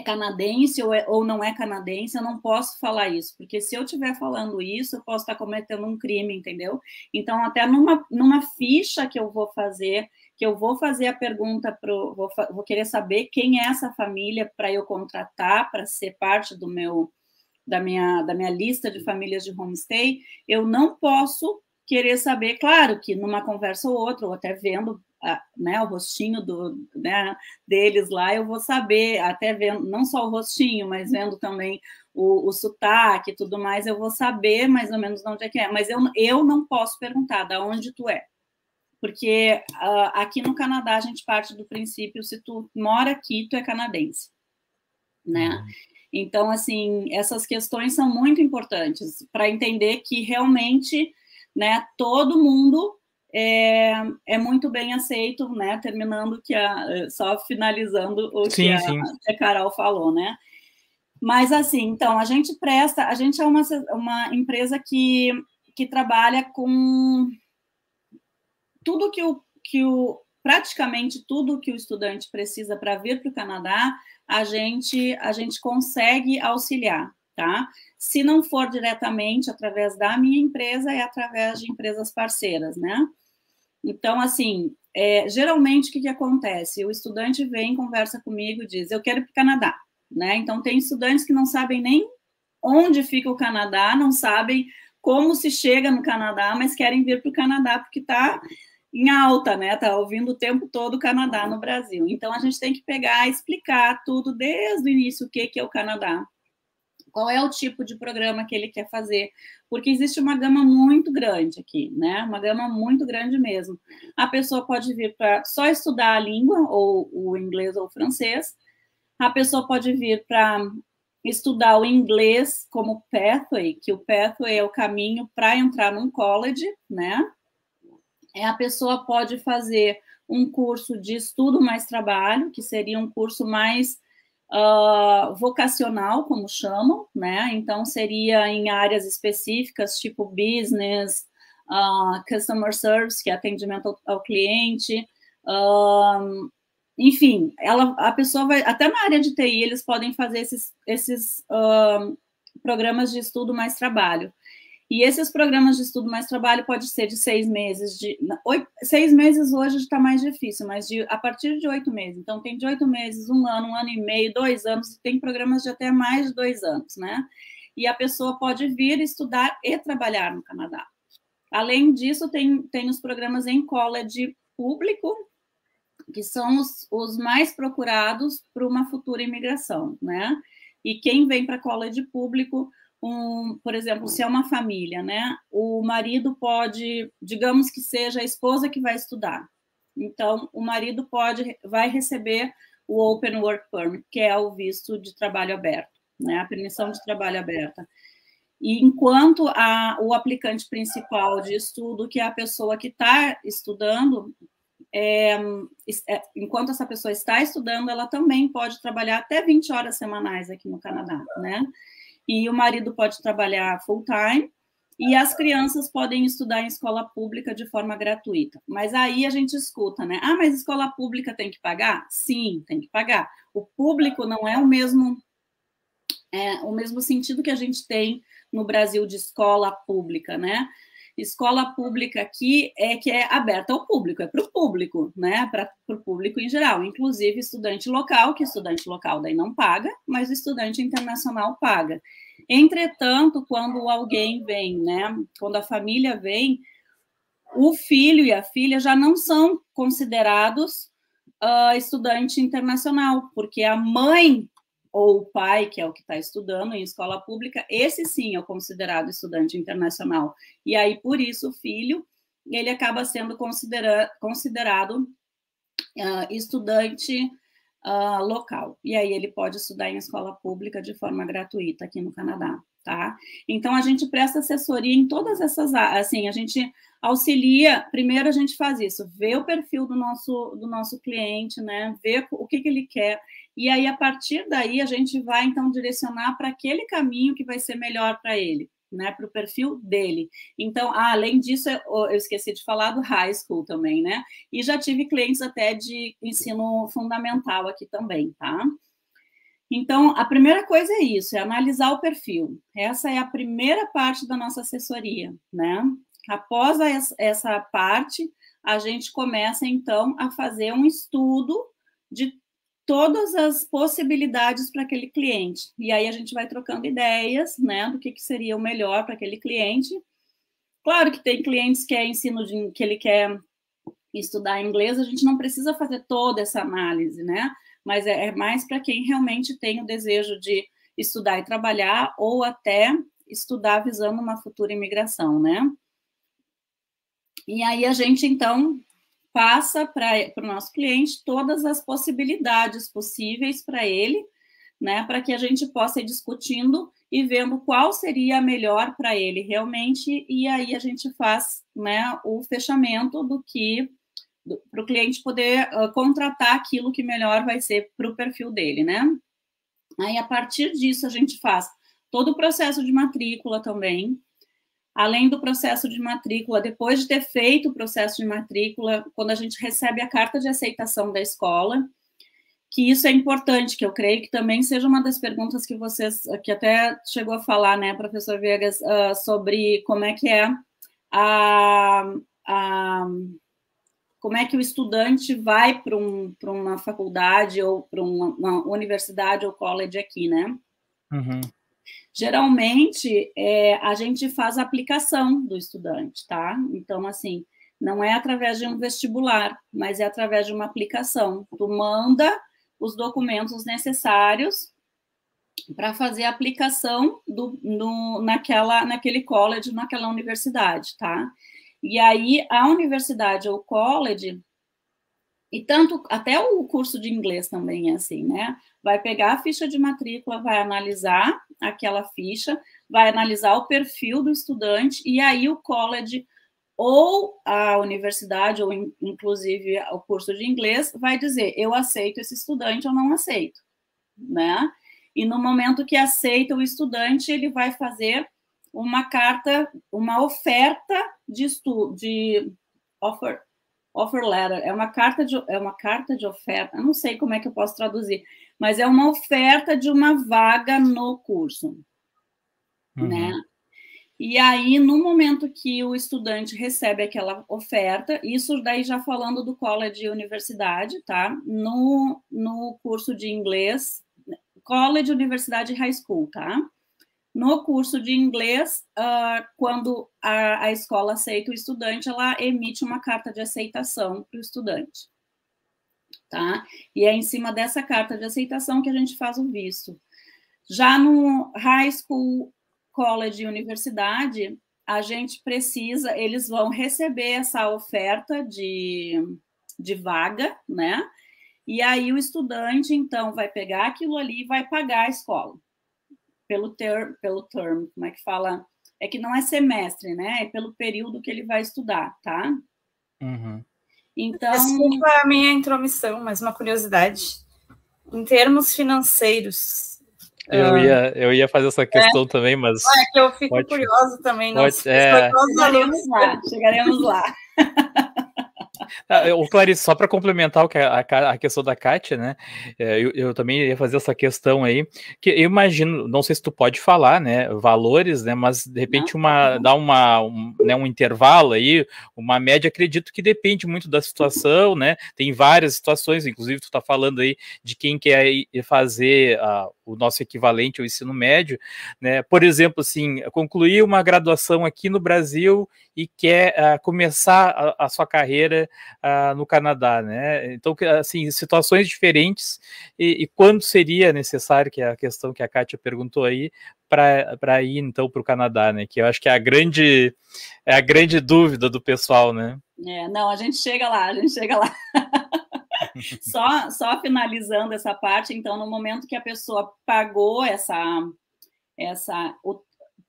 canadense ou não é canadense, eu não posso falar isso, porque se eu estiver falando isso, eu posso estar cometendo um crime, entendeu? Então, até numa ficha que eu vou fazer a pergunta, vou querer saber quem é essa família para eu contratar, para ser parte da minha lista de famílias de homestay, eu não posso querer saber, claro que numa conversa ou outra, ou até vendo né, o rostinho deles lá, eu vou saber, até vendo, não só o rostinho, mas vendo também o sotaque e tudo mais, eu vou saber mais ou menos de onde é que é, mas eu não posso perguntar de onde tu é, porque aqui no Canadá a gente parte do princípio, se tu mora aqui, tu é canadense, né? Então, assim, essas questões são muito importantes para entender que realmente, né, todo mundo é muito bem aceito, né? Terminando só finalizando o que a Carol falou, né? Mas assim, então a gente é uma empresa que trabalha com tudo praticamente tudo que o estudante precisa para vir para o Canadá, a gente consegue auxiliar, tá? Se não for diretamente através da minha empresa, é através de empresas parceiras, né? Então, assim, geralmente o que acontece? O estudante vem, conversa comigo e diz, eu quero ir para o Canadá, né? Então, tem estudantes que não sabem nem onde fica o Canadá, não sabem como se chega no Canadá, mas querem vir para o Canadá porque está em alta, né? Está ouvindo o tempo todo o Canadá no Brasil. Então, a gente tem que pegar e explicar tudo desde o início, o que é o Canadá, qual é o tipo de programa que ele quer fazer, porque existe uma gama muito grande aqui, né? Uma gama muito grande mesmo. A pessoa pode vir para só estudar a língua, ou o inglês ou o francês. A pessoa pode vir para estudar o inglês como pathway, que o pathway é o caminho para entrar num college, né? A pessoa pode fazer um curso de estudo mais trabalho, que seria um curso mais vocacional, como chamam, né? Então, seria em áreas específicas, tipo business, customer service, que é atendimento ao cliente, enfim, a pessoa vai, até na área de TI, eles podem fazer esses programas de estudo mais trabalho. E esses programas de estudo mais trabalho pode ser de 6 meses, 6 meses hoje está mais difícil, mas a partir de 8 meses. Então, tem de 8 meses, 1 ano e meio, 2 anos, tem programas de até mais de 2 anos, né? E a pessoa pode vir estudar e trabalhar no Canadá. Além disso, tem os programas em college público, que são os mais procurados para uma futura imigração, né? E quem vem para college público, por exemplo, se é uma família, né? O marido pode, digamos que seja a esposa que vai estudar. Então, o marido vai receber o Open Work Permit, que é o visto de trabalho aberto, né? A permissão de trabalho aberta. E enquanto o aplicante principal de estudo, que é a pessoa que está estudando, enquanto essa pessoa está estudando, ela também pode trabalhar até 20 horas semanais aqui no Canadá, né? E o marido pode trabalhar full-time, e as crianças podem estudar em escola pública de forma gratuita. Mas aí a gente escuta, né? Ah, mas escola pública tem que pagar? Sim, tem que pagar. O público não é o mesmo sentido que a gente tem no Brasil de escola pública, né? Escola pública aqui que é aberta ao público, é para o público, né? Para o público em geral, inclusive estudante local, que estudante local daí não paga, mas o estudante internacional paga. Entretanto, quando alguém vem, né? Quando a família vem, o filho e a filha já não são considerados estudante internacional, porque a mãe ou o pai, que é o que está estudando em escola pública, esse sim é considerado estudante internacional. E aí, por isso, o filho, ele acaba sendo considerado estudante local. E aí ele pode estudar em escola pública de forma gratuita aqui no Canadá. tá? Então, a gente presta assessoria em todas essas áreas, assim, a gente auxilia, primeiro a gente faz isso, vê o perfil do nosso cliente, né, vê o que ele quer, e aí, a partir daí, a gente vai, então, direcionar para aquele caminho que vai ser melhor para ele, né, para o perfil dele. Então, além disso, eu esqueci de falar do high school também, né, e já tive clientes até de ensino fundamental aqui também, tá? Então, a primeira coisa é isso, é analisar o perfil. Essa é a primeira parte da nossa assessoria, né? Após essa parte, a gente começa, então, a fazer um estudo de todas as possibilidades para aquele cliente. E aí a gente vai trocando ideias, né, do que seria o melhor para aquele cliente. Claro que tem clientes que é ensino que ele quer estudar inglês, a gente não precisa fazer toda essa análise, né? Mas é mais para quem realmente tem o desejo de estudar e trabalhar, ou até estudar visando uma futura imigração, né? E aí a gente, então, passa para o nosso cliente todas as possibilidades possíveis para ele, né? Para que a gente possa ir discutindo e vendo qual seria a melhor para ele realmente, e aí a gente faz, né, o fechamento do que para o cliente poder contratar aquilo que melhor vai ser para o perfil dele, né? Aí, a partir disso, a gente faz todo o processo de matrícula também. Além do processo de matrícula, depois de ter feito o processo de matrícula, quando a gente recebe a carta de aceitação da escola, que isso é importante, que eu creio que também seja uma das perguntas que vocês, que até chegou a falar, né, professor Viegas, sobre como é que é como é que o estudante vai para uma faculdade ou para uma universidade ou college aqui, né? Uhum. Geralmente, a gente faz a aplicação do estudante, tá? Então, assim, não é através de um vestibular, mas é através de uma aplicação. Tu manda os documentos necessários para fazer a aplicação naquele college, naquela universidade, tá? E aí, a universidade ou college, e tanto, até o curso de inglês também é assim, né? Vai pegar a ficha de matrícula, vai analisar aquela ficha, vai analisar o perfil do estudante, e aí o college ou a universidade, ou inclusive o curso de inglês, vai dizer, eu aceito esse estudante ou não aceito, né? E no momento que aceita o estudante, ele vai fazer uma carta, uma oferta de estudo, de offer letter, é uma carta de oferta, eu não sei como é que eu posso traduzir, mas é uma oferta de uma vaga no curso, né? E aí, no momento que o estudante recebe aquela oferta, isso daí já falando do college e universidade, tá? No curso de inglês, college, universidade e high school, tá? No curso de inglês, quando a escola aceita o estudante, ela emite uma carta de aceitação para o estudante, tá? E é em cima dessa carta de aceitação que a gente faz o visto. Já no high school, college e universidade, a gente precisa, eles vão receber essa oferta de vaga, né? E aí o estudante, então, vai pegar aquilo ali e vai pagar a escola. Pelo term, como é que fala? É que não é semestre, né? É pelo período que ele vai estudar, tá? Uhum. Então... Desculpa a minha intromissão, mas uma curiosidade. Em termos financeiros... Eu ia fazer essa questão também, mas... É que eu fico curiosa também. Chegaremos lá. Ô, Clarice, só para complementar a questão da Kátia, né? Eu também ia fazer essa questão aí, que eu imagino, não sei se tu pode falar, né? Valores, né? Mas de repente dar um intervalo aí, uma média, acredito que depende muito da situação, né? Tem várias situações, inclusive tu tá falando aí de quem quer fazer o nosso equivalente ao ensino médio, né? Por exemplo, assim, concluir uma graduação aqui no Brasil e quer começar a sua carreira no Canadá, né? Então, assim, situações diferentes e quando seria necessário, que é a questão que a Kátia perguntou aí, para ir, então, para o Canadá, né? Que eu acho que é a grande dúvida do pessoal, né? Não, a gente chega lá. Só finalizando essa parte, então, no momento que a pessoa pagou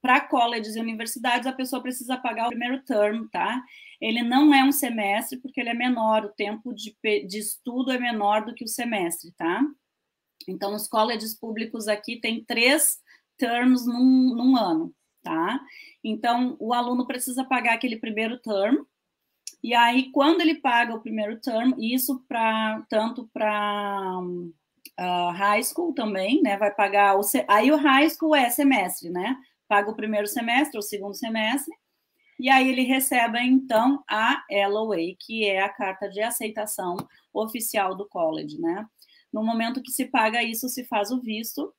para colleges e universidades, a pessoa precisa pagar o primeiro term, tá? Ele não é um semestre, porque ele é menor, o tempo de estudo é menor do que o semestre, tá? Então, os colleges públicos aqui tem 3 terms num ano, tá? Então, o aluno precisa pagar aquele primeiro term, e aí, quando ele paga o primeiro term, isso tanto para high school também, né? Vai pagar aí o high school é semestre, né? Paga o primeiro semestre, o segundo semestre, e aí ele recebe, então, a LOA, que é a carta de aceitação oficial do college, né? No momento que se paga isso, se faz o visto,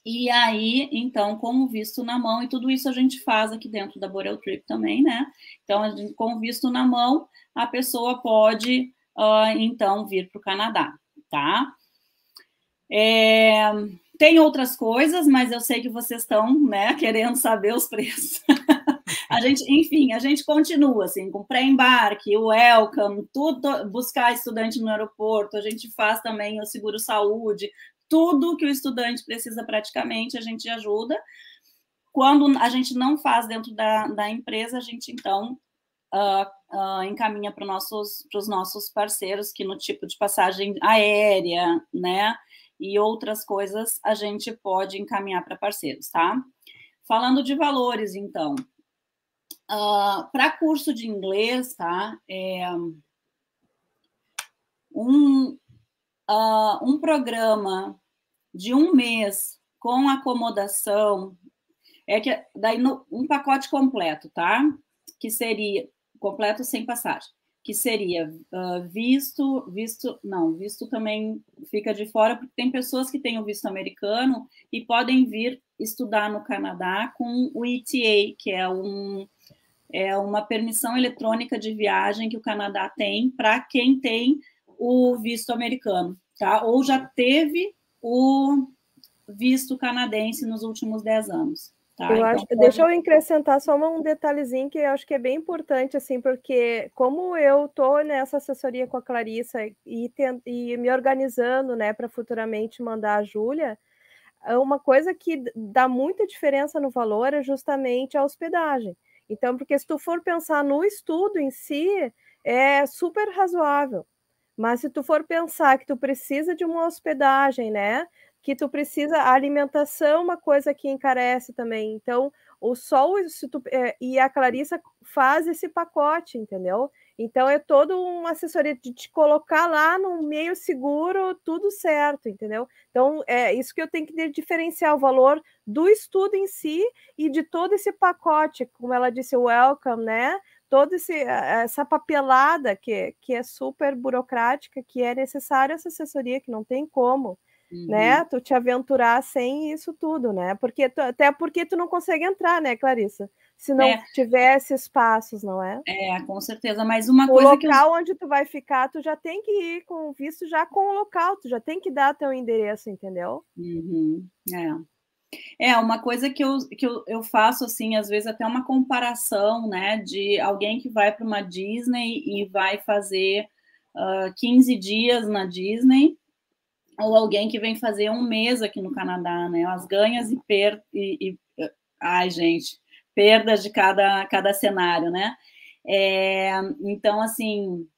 e aí, então, com o visto na mão, e tudo isso a gente faz aqui dentro da Borel Trip também, né? Então, com o visto na mão, a pessoa pode, então, vir para o Canadá, tá? Tem outras coisas, mas eu sei que vocês estão, né, querendo saber os preços. A gente continua, assim, com pré-embarque, o welcome, tudo, buscar estudante no aeroporto, a gente faz também o seguro-saúde, tudo que o estudante precisa praticamente, a gente ajuda. Quando a gente não faz dentro da empresa, a gente, então, encaminha para os nossos parceiros, que no tipo de passagem aérea, né, e outras coisas, a gente pode encaminhar para parceiros, tá? Falando de valores, então, para curso de inglês, tá? Um programa de 1 mês com acomodação, daí um pacote completo, tá? Que seria completo sem passagem, que seria visto também fica de fora, porque tem pessoas que têm o visto americano e podem vir estudar no Canadá com o ETA, que é uma permissão eletrônica de viagem que o Canadá tem para quem tem o visto americano, tá? Ou já teve o visto canadense nos últimos 10 anos. Tá? Deixa eu acrescentar só um detalhezinho que eu acho que é bem importante, assim, porque como eu estou nessa assessoria com a Clarissa e me organizando, né, para futuramente mandar a Júlia, uma coisa que dá muita diferença no valor é justamente a hospedagem. Então, porque se tu for pensar no estudo em si, é super razoável. Mas se tu for pensar que tu precisa de uma hospedagem, né? Que tu precisa, a alimentação é uma coisa que encarece também. Então, e a Clarissa faz esse pacote, entendeu? Então, é toda uma assessoria de te colocar lá no meio seguro, tudo certo, entendeu? Então, é isso que eu tenho que diferenciar o valor do estudo em si e de todo esse pacote, como ela disse, o welcome, né? Toda essa papelada que é super burocrática, que é necessária essa assessoria, que não tem como, né? Tu te aventurar sem isso tudo, né? Até porque tu não consegue entrar, né, Clarissa? Se não tivesse espaços, não é? Com certeza, mas uma coisa que o local onde tu vai ficar, tu já tem que ir com visto já com o local, tu já tem que dar teu endereço, entendeu? Uma coisa que eu faço, assim, às vezes até uma comparação, né, de alguém que vai para uma Disney e vai fazer 15 dias na Disney, ou alguém que vem fazer 1 mês aqui no Canadá, né, as ganhas e perdas, perdas de cada cenário, né, então, assim,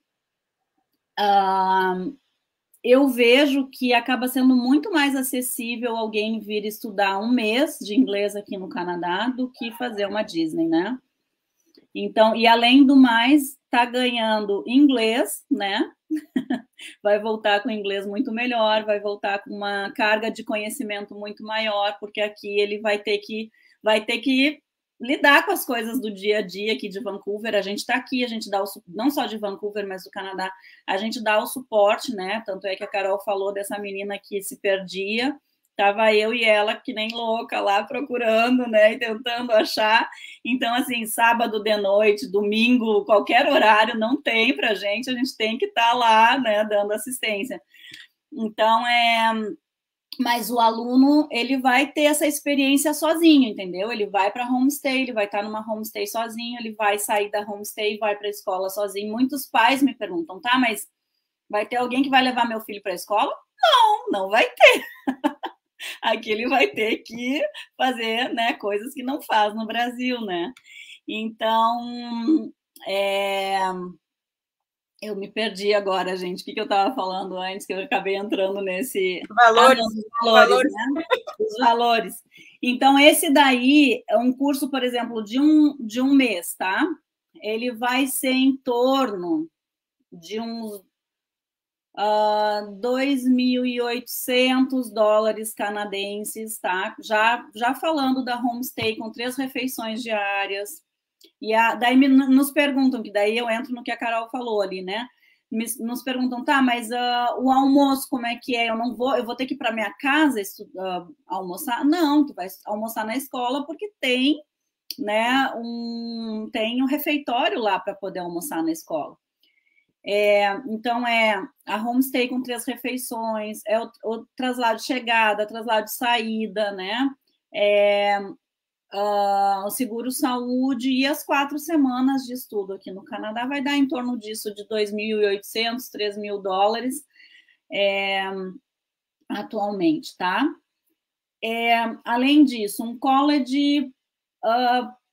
eu vejo que acaba sendo muito mais acessível alguém vir estudar 1 mês de inglês aqui no Canadá do que fazer uma Disney, né? Então, e além do mais, tá ganhando inglês, né? Vai voltar com inglês muito melhor, vai voltar com uma carga de conhecimento muito maior, porque aqui ele vai ter que lidar com as coisas do dia a dia aqui de Vancouver. A gente está aqui, a gente dá não só de Vancouver, mas do Canadá, a gente dá o suporte, né? Tanto é que a Carol falou dessa menina que se perdia, tava eu e ela que nem louca lá procurando, né? E tentando achar. Então, assim, sábado de noite, domingo, qualquer horário não tem pra gente, a gente tem que estar lá, né? Dando assistência. Então, mas o aluno, ele vai ter essa experiência sozinho, entendeu? Ele vai para homestay, ele vai estar numa homestay sozinho, ele vai sair da homestay e vai para a escola sozinho. Muitos pais me perguntam, tá, mas vai ter alguém que vai levar meu filho para a escola? Não vai ter. aqui ele vai ter que fazer, né, coisas que não faz no Brasil, né? Então, eu me perdi agora, gente. O que eu estava falando antes, que eu acabei entrando nesse... Valores. Valores, né? Os valores. Então, esse daí é um curso, por exemplo, de um mês, tá? Ele vai ser em torno de uns $2.800 canadenses, tá? Já falando da homestay com 3 refeições diárias. E daí nos perguntam, que daí eu entro no que a Carol falou ali, né? Nos perguntam, tá, mas o almoço, como é que é? Eu vou ter que ir para minha casa almoçar? Não, tu vai almoçar na escola porque tem, né, tem um refeitório lá para poder almoçar na escola. Então, a homestay com 3 refeições, o traslado de chegada, traslado de saída, né? O seguro-saúde e as 4 semanas de estudo aqui no Canadá vai dar em torno disso, de $2.800, $3.000 atualmente, tá? Além disso, um college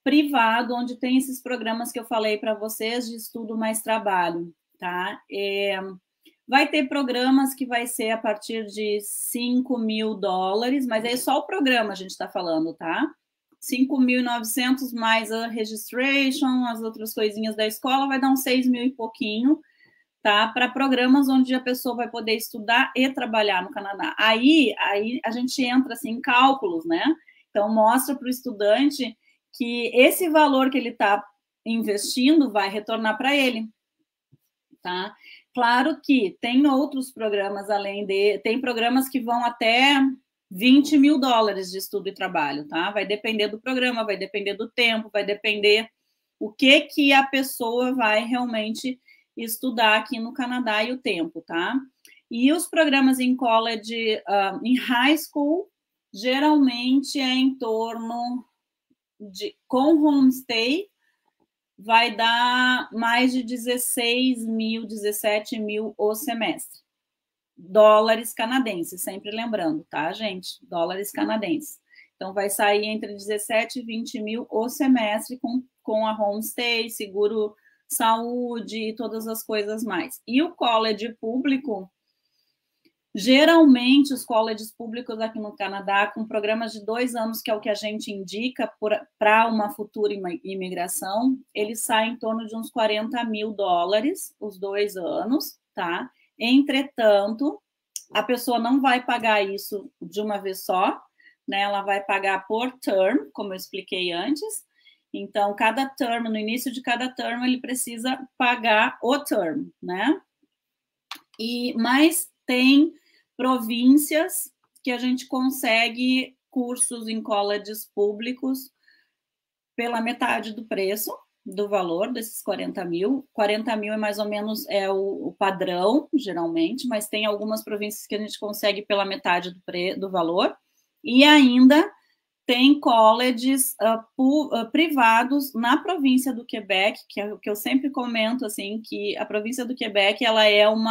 privado, onde tem esses programas que eu falei para vocês de estudo mais trabalho, tá? Vai ter programas que vai ser a partir de $5.000, mas é só o programa a gente está falando, tá? 5.900 mais a registration, as outras coisinhas da escola, vai dar uns 6.000 e pouquinho, tá? Para programas onde a pessoa vai poder estudar e trabalhar no Canadá. Aí a gente entra assim em cálculos, né? Então mostra para o estudante que esse valor que ele está investindo vai retornar para ele, tá? Claro que tem outros programas tem programas que vão até $20.000 de estudo e trabalho, tá? Vai depender do programa, vai depender do tempo, vai depender o que a pessoa vai realmente estudar aqui no Canadá e o tempo, tá? E os programas em college, em high school, geralmente é em torno com homestay, vai dar mais de 16.000, 17.000 o semestre. Dólares canadenses, sempre lembrando, tá, gente? Dólares canadenses. Então, vai sair entre 17 e 20 mil o semestre com a homestay, seguro saúde e todas as coisas mais. E o college público, geralmente os colleges públicos aqui no Canadá, com programas de 2 anos, que é o que a gente indica para uma futura imigração, eles saem em torno de uns $40.000 os 2 anos, tá? Entretanto, a pessoa não vai pagar isso de uma vez só, né? Ela vai pagar por term, como eu expliquei antes. Então, cada term, no início de cada term, ele precisa pagar o term, né? Mas tem províncias que a gente consegue cursos em colleges públicos pela metade do preço, do valor desses 40.000. 40.000 é mais ou menos o padrão, geralmente, mas tem algumas províncias que a gente consegue pela metade do valor. E ainda tem colleges privados na província do Quebec, que é o que eu sempre comento, assim, que a província do Quebec, ela é um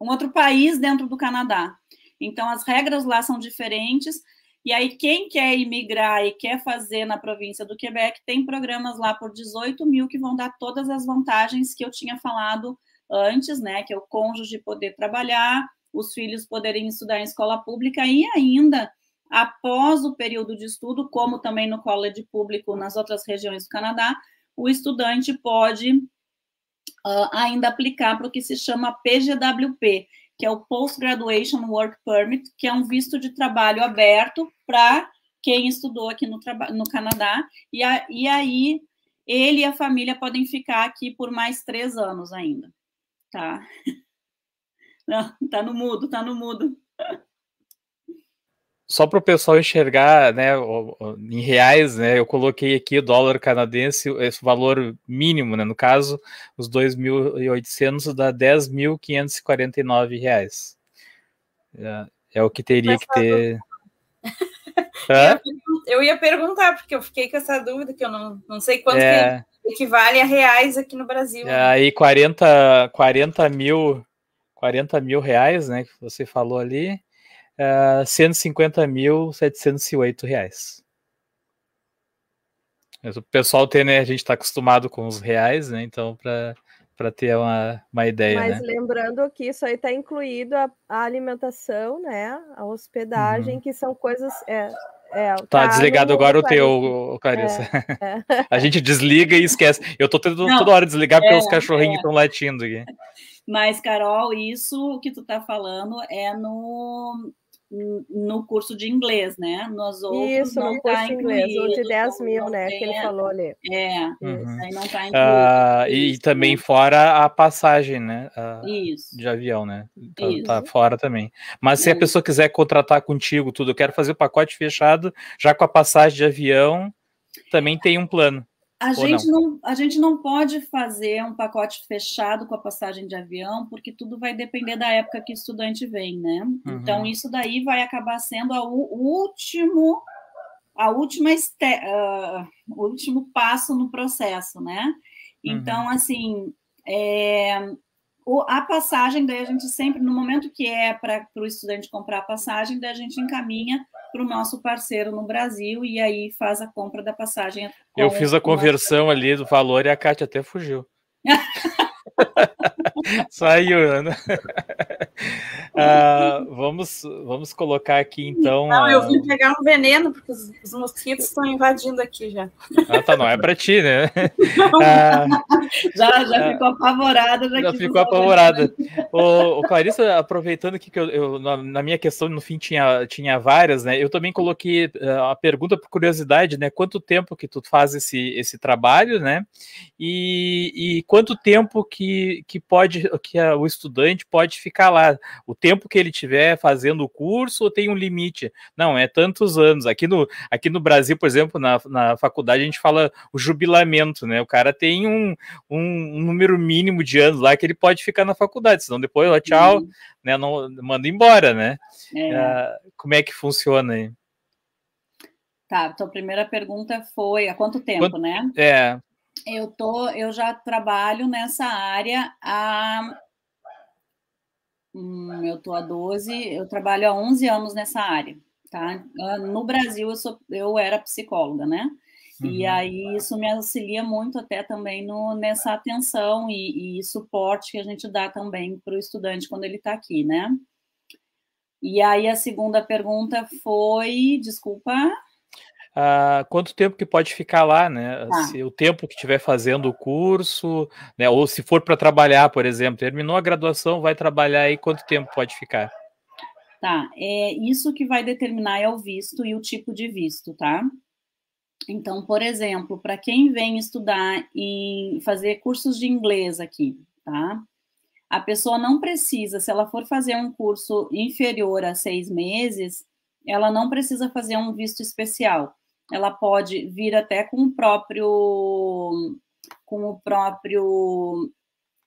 outro país dentro do Canadá. Então, as regras lá são diferentes. E aí, quem quer imigrar e quer fazer na província do Quebec, tem programas lá por 18.000 que vão dar todas as vantagens que eu tinha falado antes, né? Que é o cônjuge poder trabalhar, os filhos poderem estudar em escola pública e ainda, após o período de estudo, como também no college público nas outras regiões do Canadá, o estudante pode ainda aplicar para o que se chama PGWP, que é o Post Graduation Work Permit, que é um visto de trabalho aberto para quem estudou aqui no Canadá, e aí ele e a família podem ficar aqui por mais 3 anos ainda, tá? Não, tá no mudo. Só para o pessoal enxergar, né, em reais, né, eu coloquei aqui o dólar canadense, esse valor mínimo, né, no caso, os 2.800 dá R$10.549. É o que teria que ter. Eu ia perguntar, porque eu fiquei com essa dúvida, que eu não sei quanto que equivale a reais aqui no Brasil. Aí 40 40 mil reais, né, que você falou ali, 150.708 reais. Mas o pessoal tem, né, a gente está acostumado com os reais, né, então para ter uma ideia, Mas né? lembrando que isso aí está incluído a alimentação, né, a hospedagem, que são coisas... Tá desligado agora o teu, Clarissa. A gente desliga e esquece. Eu tô tendo toda hora desligar porque os cachorrinhos estão latindo aqui. Mas, Carol, isso que tu tá falando é no curso de inglês, né? Nos outros isso, não no curso tá de inglês, o de 10 então mil, né, que ele falou ali. Aí não tá incluído. E também, né, fora a passagem, né? Isso. De avião, né? Isso. Tá fora também. Mas se a pessoa quiser contratar contigo tudo, eu quero fazer o pacote fechado, já com a passagem de avião, também tem um plano. A gente não pode fazer um pacote fechado com a passagem de avião, porque tudo vai depender da época que o estudante vem, né? Então, isso daí vai acabar sendo o último passo no processo, né? Então, assim, a passagem, daí a gente sempre, no momento que é para o estudante comprar a passagem, daí a gente encaminha para o nosso parceiro no Brasil e aí faz a compra da passagem. Eu fiz a conversão ali do valor e a Kátia até fugiu. Saiu, né? Vamos colocar aqui, então... Não, eu vim pegar um veneno, porque os mosquitos estão invadindo aqui já. Tá, não é para ti, né? Já ficou apavorada. Já ficou apavorada. O Clarissa, aproveitando aqui que eu na minha questão, no fim, tinha várias, né? Eu também coloquei a pergunta por curiosidade, né? Quanto tempo que tu faz esse trabalho, né? E quanto tempo que o estudante pode ficar lá? O tempo que ele tiver fazendo o curso ou tem um limite? Não, é tantos anos. Aqui no Brasil, por exemplo, na faculdade, a gente fala o jubilamento, né? O cara tem um número mínimo de anos lá que ele pode ficar na faculdade, senão depois, tchau, né? Não manda embora, né? Como é que funciona aí? Tá, então a primeira pergunta foi há quanto tempo, né? Eu já trabalho nessa área eu tô há 12, eu trabalho há 11 anos nessa área, tá? No Brasil, eu era psicóloga, né? E aí isso me auxilia muito até também nessa atenção e suporte que a gente dá também para o estudante quando ele está aqui, né? E aí a segunda pergunta foi, desculpa... quanto tempo que pode ficar lá, né? Se o tempo que estiver fazendo o curso, né? Ou se for para trabalhar, por exemplo, terminou a graduação, vai trabalhar aí, quanto tempo pode ficar? Tá, isso que vai determinar é o visto e o tipo de visto, tá? Então, por exemplo, para quem vem estudar e fazer cursos de inglês aqui, tá? A pessoa não precisa, se ela for fazer um curso inferior a 6 meses, ela não precisa fazer um visto especial. Ela pode vir até com o próprio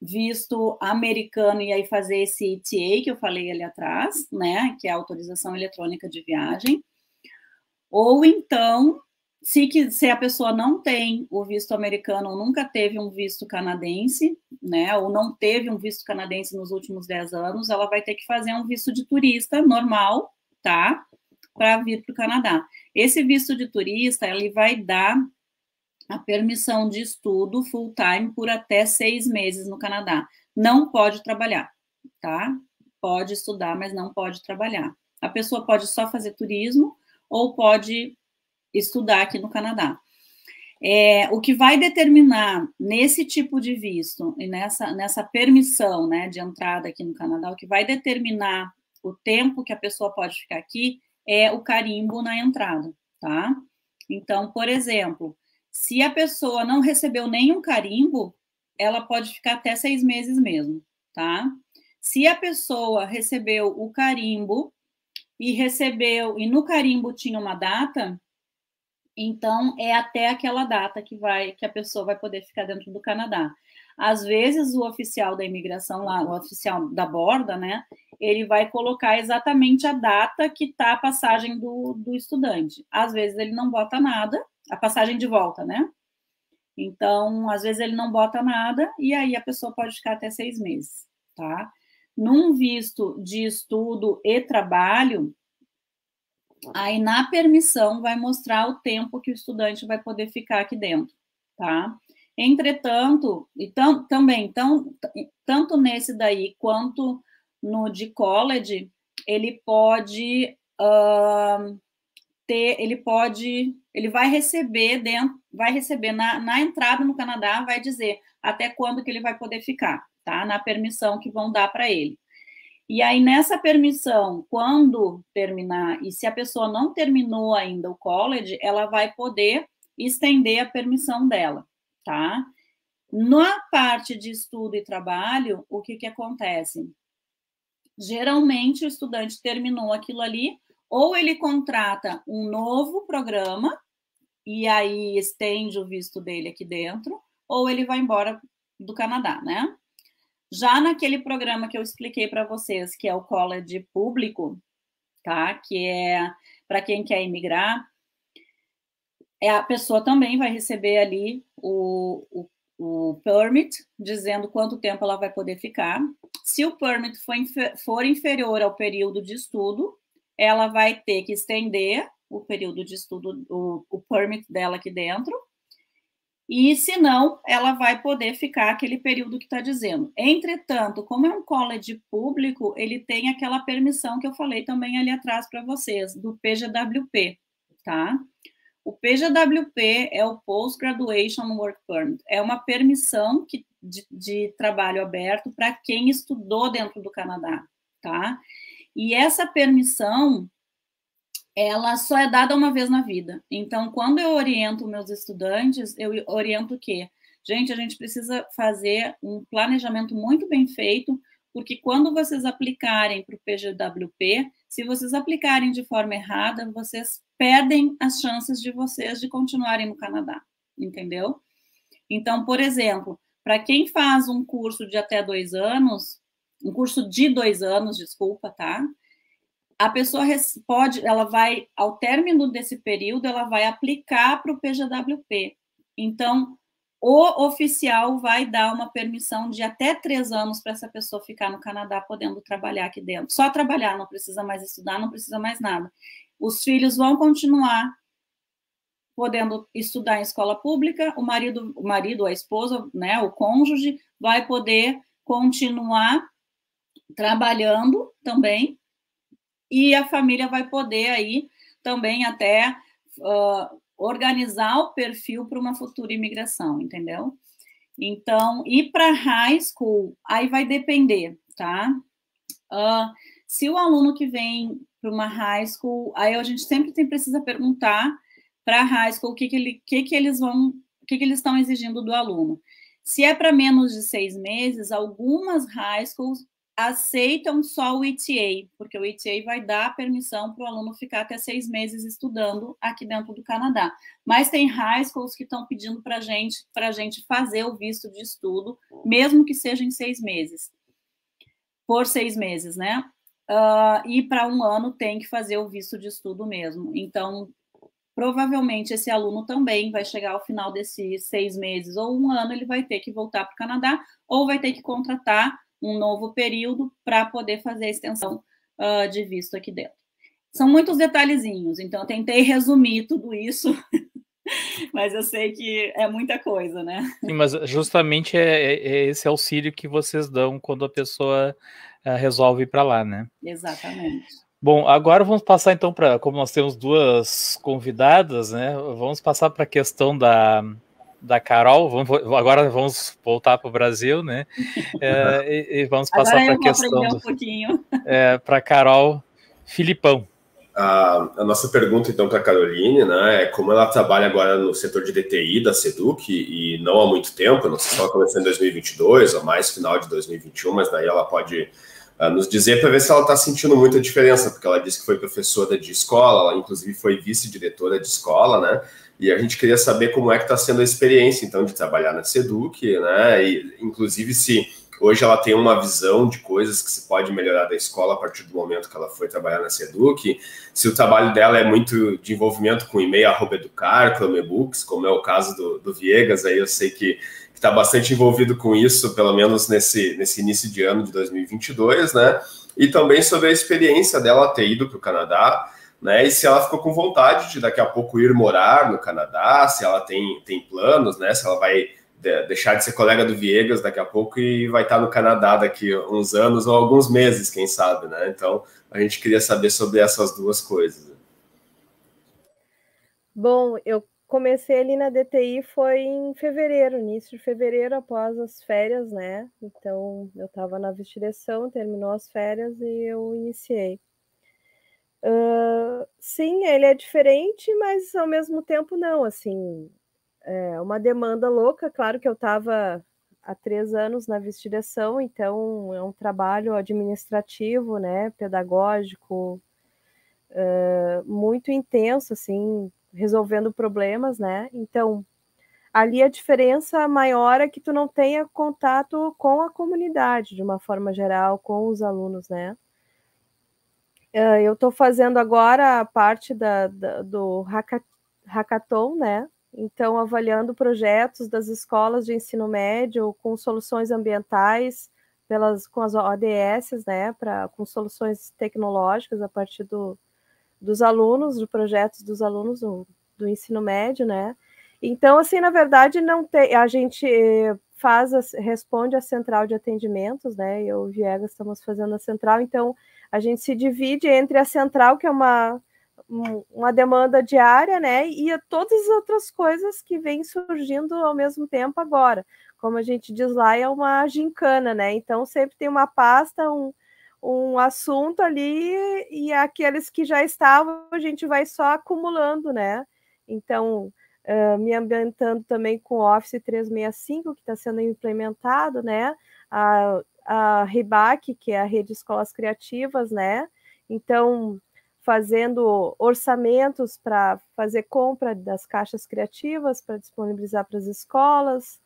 visto americano e aí fazer esse ETA que eu falei ali atrás, né, que é a autorização eletrônica de viagem. Ou então, se a pessoa não tem o visto americano ou nunca teve um visto canadense, né, ou não teve um visto canadense nos últimos 10 anos, ela vai ter que fazer um visto de turista normal, tá? Para vir para o Canadá. Esse visto de turista, ele vai dar a permissão de estudo full-time por até 6 meses no Canadá. Não pode trabalhar, tá? Pode estudar, mas não pode trabalhar. A pessoa pode só fazer turismo ou pode estudar aqui no Canadá. O que vai determinar nesse tipo de visto e nessa permissão, né, de entrada aqui no Canadá, o que vai determinar o tempo que a pessoa pode ficar aqui é o carimbo na entrada, tá? Então, por exemplo, se a pessoa não recebeu nenhum carimbo, ela pode ficar até 6 meses mesmo, tá? Se a pessoa recebeu o carimbo e no carimbo tinha uma data, então é até aquela data que a pessoa vai poder ficar dentro do Canadá. Às vezes o oficial da imigração lá, o oficial da borda, né, ele vai colocar exatamente a data que está a passagem do estudante. Às vezes ele não bota nada, a passagem de volta, né? Então, às vezes ele não bota nada e aí a pessoa pode ficar até 6 meses, tá? num visto de estudo e trabalho, aí na permissão vai mostrar o tempo que o estudante vai poder ficar aqui dentro, tá? Entretanto, então, também, tanto nesse daí quanto no de college, ele pode ele vai receber na entrada no Canadá, vai dizer até quando que ele vai poder ficar, tá? Na permissão que vão dar para ele. E aí, nessa permissão, quando terminar, e se a pessoa não terminou ainda o college, ela vai poder estender a permissão dela, tá? Na parte de estudo e trabalho, o que acontece? Geralmente, o estudante terminou aquilo ali, ou ele contrata um novo programa, e aí estende o visto dele aqui dentro, ou ele vai embora do Canadá, né? Já naquele programa que eu expliquei para vocês, que é o college público, tá? Que é para quem quer imigrar, a pessoa também vai receber ali o permit, dizendo quanto tempo ela vai poder ficar. Se o permit for inferior ao período de estudo, ela vai ter que estender o período de estudo, o permit dela aqui dentro. E, se não, ela vai poder ficar aquele período que está dizendo. Entretanto, como é um college público, ele tem aquela permissão que eu falei também ali atrás para vocês, do PGWP, tá? O PGWP é o Post Graduation Work Permit. É uma permissão de trabalho aberto para quem estudou dentro do Canadá, tá? E essa permissão, ela só é dada uma vez na vida. Então, quando eu oriento meus estudantes, eu oriento o quê? Gente, a gente precisa fazer um planejamento muito bem feito, porque quando vocês aplicarem para o PGWP, se vocês aplicarem de forma errada, vocês perdem as chances de vocês de continuarem no Canadá, entendeu? Então, por exemplo, para quem faz um curso de até 2 anos, um curso de 2 anos, desculpa, tá? A pessoa ela vai, ao término desse período, ela vai aplicar para o PGWP. Então, o oficial vai dar uma permissão de até 3 anos para essa pessoa ficar no Canadá, podendo trabalhar aqui dentro. Só trabalhar, não precisa mais estudar, não precisa mais nada. Os filhos vão continuar podendo estudar em escola pública, o marido, a esposa, né, o cônjuge, vai poder continuar trabalhando também, e a família vai poder aí também até organizar o perfil para uma futura imigração, entendeu? Então, e para high school, aí vai depender, tá? Se o aluno que vem para uma high school, aí a gente sempre precisa perguntar para a high school o que eles estão exigindo do aluno. Se é para menos de 6 meses, algumas high schools aceitam só o ETA, porque o ETA vai dar permissão para o aluno ficar até 6 meses estudando aqui dentro do Canadá. Mas tem high schools que estão pedindo para a gente fazer o visto de estudo, mesmo que seja em 6 meses. Por 6 meses, né? E para 1 ano tem que fazer o visto de estudo mesmo. Então, provavelmente esse aluno também vai chegar ao final desses 6 meses ou 1 ano, ele vai ter que voltar para o Canadá, ou vai ter que contratar um novo período para poder fazer a extensão de visto aqui dentro. São muitos detalhezinhos, então eu tentei resumir tudo isso, mas eu sei que é muita coisa, né? Sim, mas justamente é esse auxílio que vocês dão quando a pessoa resolve ir para lá, né? Exatamente. Bom, agora vamos passar então para, como nós temos 2 convidadas, né? Vamos passar para a questão da Carol. Agora vamos voltar para o Brasil, né? E vamos passar para a questão para a Carol Filipão. A nossa pergunta, então, para a Caroline, né, é como ela trabalha agora no setor de DTI da SEDUC, e não há muito tempo, não sei se ela começou em 2022 ou mais final de 2021, mas daí ela pode nos dizer para ver se ela está sentindo muita diferença, porque ela disse que foi professora de escola, ela inclusive foi vice-diretora de escola, né, e a gente queria saber como é que está sendo a experiência, então, de trabalhar na SEDUC, né, e inclusive se hoje ela tem uma visão de coisas que se pode melhorar da escola a partir do momento que ela foi trabalhar na SEDUC, se o trabalho dela é muito de envolvimento com e-mail @educar, Chromebooks, como é o caso do Viegas, aí eu sei que está bastante envolvido com isso, pelo menos nesse início de ano de 2022, né? E também sobre a experiência dela ter ido para o Canadá, né? E se ela ficou com vontade de daqui a pouco ir morar no Canadá, se ela tem planos, né? Se ela vai deixar de ser colega do Viegas daqui a pouco e vai estar no Canadá daqui a uns anos ou alguns meses, quem sabe, né? Então, a gente queria saber sobre essas duas coisas. Bom, eu comecei ali na DTI foi em fevereiro, início de fevereiro, após as férias, né? Então, eu estava na vice-direção, terminou as férias e eu iniciei. Sim, ele é diferente, mas ao mesmo tempo não, assim, é uma demanda louca. Claro que eu estava há 3 anos na vice-direção, então é um trabalho administrativo, né, pedagógico, muito intenso, assim, resolvendo problemas, né? Então, ali a diferença maior é que tu não tenha contato com a comunidade, de uma forma geral, com os alunos, né? Eu estou fazendo agora a parte do hackathon, né? Então, avaliando projetos das escolas de ensino médio com soluções ambientais, com as ODS, né? Com soluções tecnológicas a partir dos alunos, de projetos dos alunos do ensino médio, né? Então, assim, na verdade, não tem, a gente responde à central de atendimentos, né? Eu e o Viegas estamos fazendo a central, então a gente se divide entre a central, que é uma demanda diária, né? E todas as outras coisas que vêm surgindo ao mesmo tempo agora. Como a gente diz lá, é uma gincana, né? Então sempre tem uma pasta, um assunto ali, e aqueles que já estavam, a gente vai só acumulando, né? Então, me ambientando também com o Office 365, que está sendo implementado, né? A RIBAC, que é a Rede de Escolas Criativas, né? Então, fazendo orçamentos para fazer compra das caixas criativas, para disponibilizar para as escolas.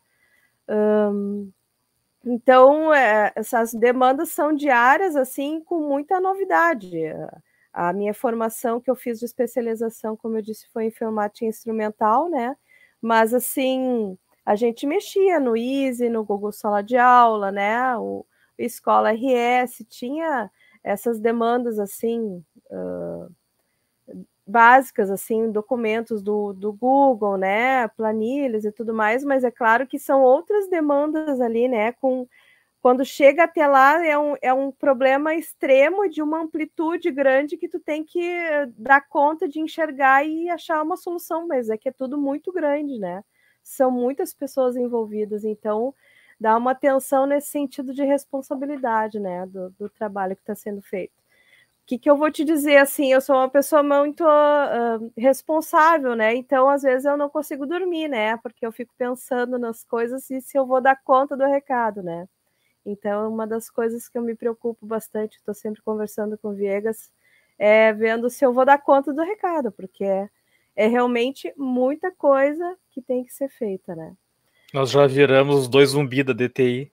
Então, essas demandas são diárias, assim, com muita novidade. A minha formação que eu fiz de especialização, como eu disse, foi em informática instrumental, né? Mas, assim, a gente mexia no Easy, no Google Sala de Aula, né? O Escola RS tinha essas demandas, assim, básicas, assim, documentos do Google, né? Planilhas e tudo mais, mas é claro que são outras demandas ali, né? Quando chega até lá, é um problema extremo, de uma amplitude grande, que tu tem que dar conta de enxergar e achar uma solução, mas é que é tudo muito grande, né? São muitas pessoas envolvidas, então dá uma atenção nesse sentido de responsabilidade, né, do trabalho que está sendo feito. O que eu vou te dizer, assim, eu sou uma pessoa muito responsável, né, então às vezes eu não consigo dormir, né, porque eu fico pensando nas coisas e se eu vou dar conta do recado, né. Então, uma das coisas que eu me preocupo bastante, estou sempre conversando com o Viegas, é vendo se eu vou dar conta do recado, porque é realmente muita coisa que tem que ser feita, né. Nós já viramos os 2 zumbi da DTI.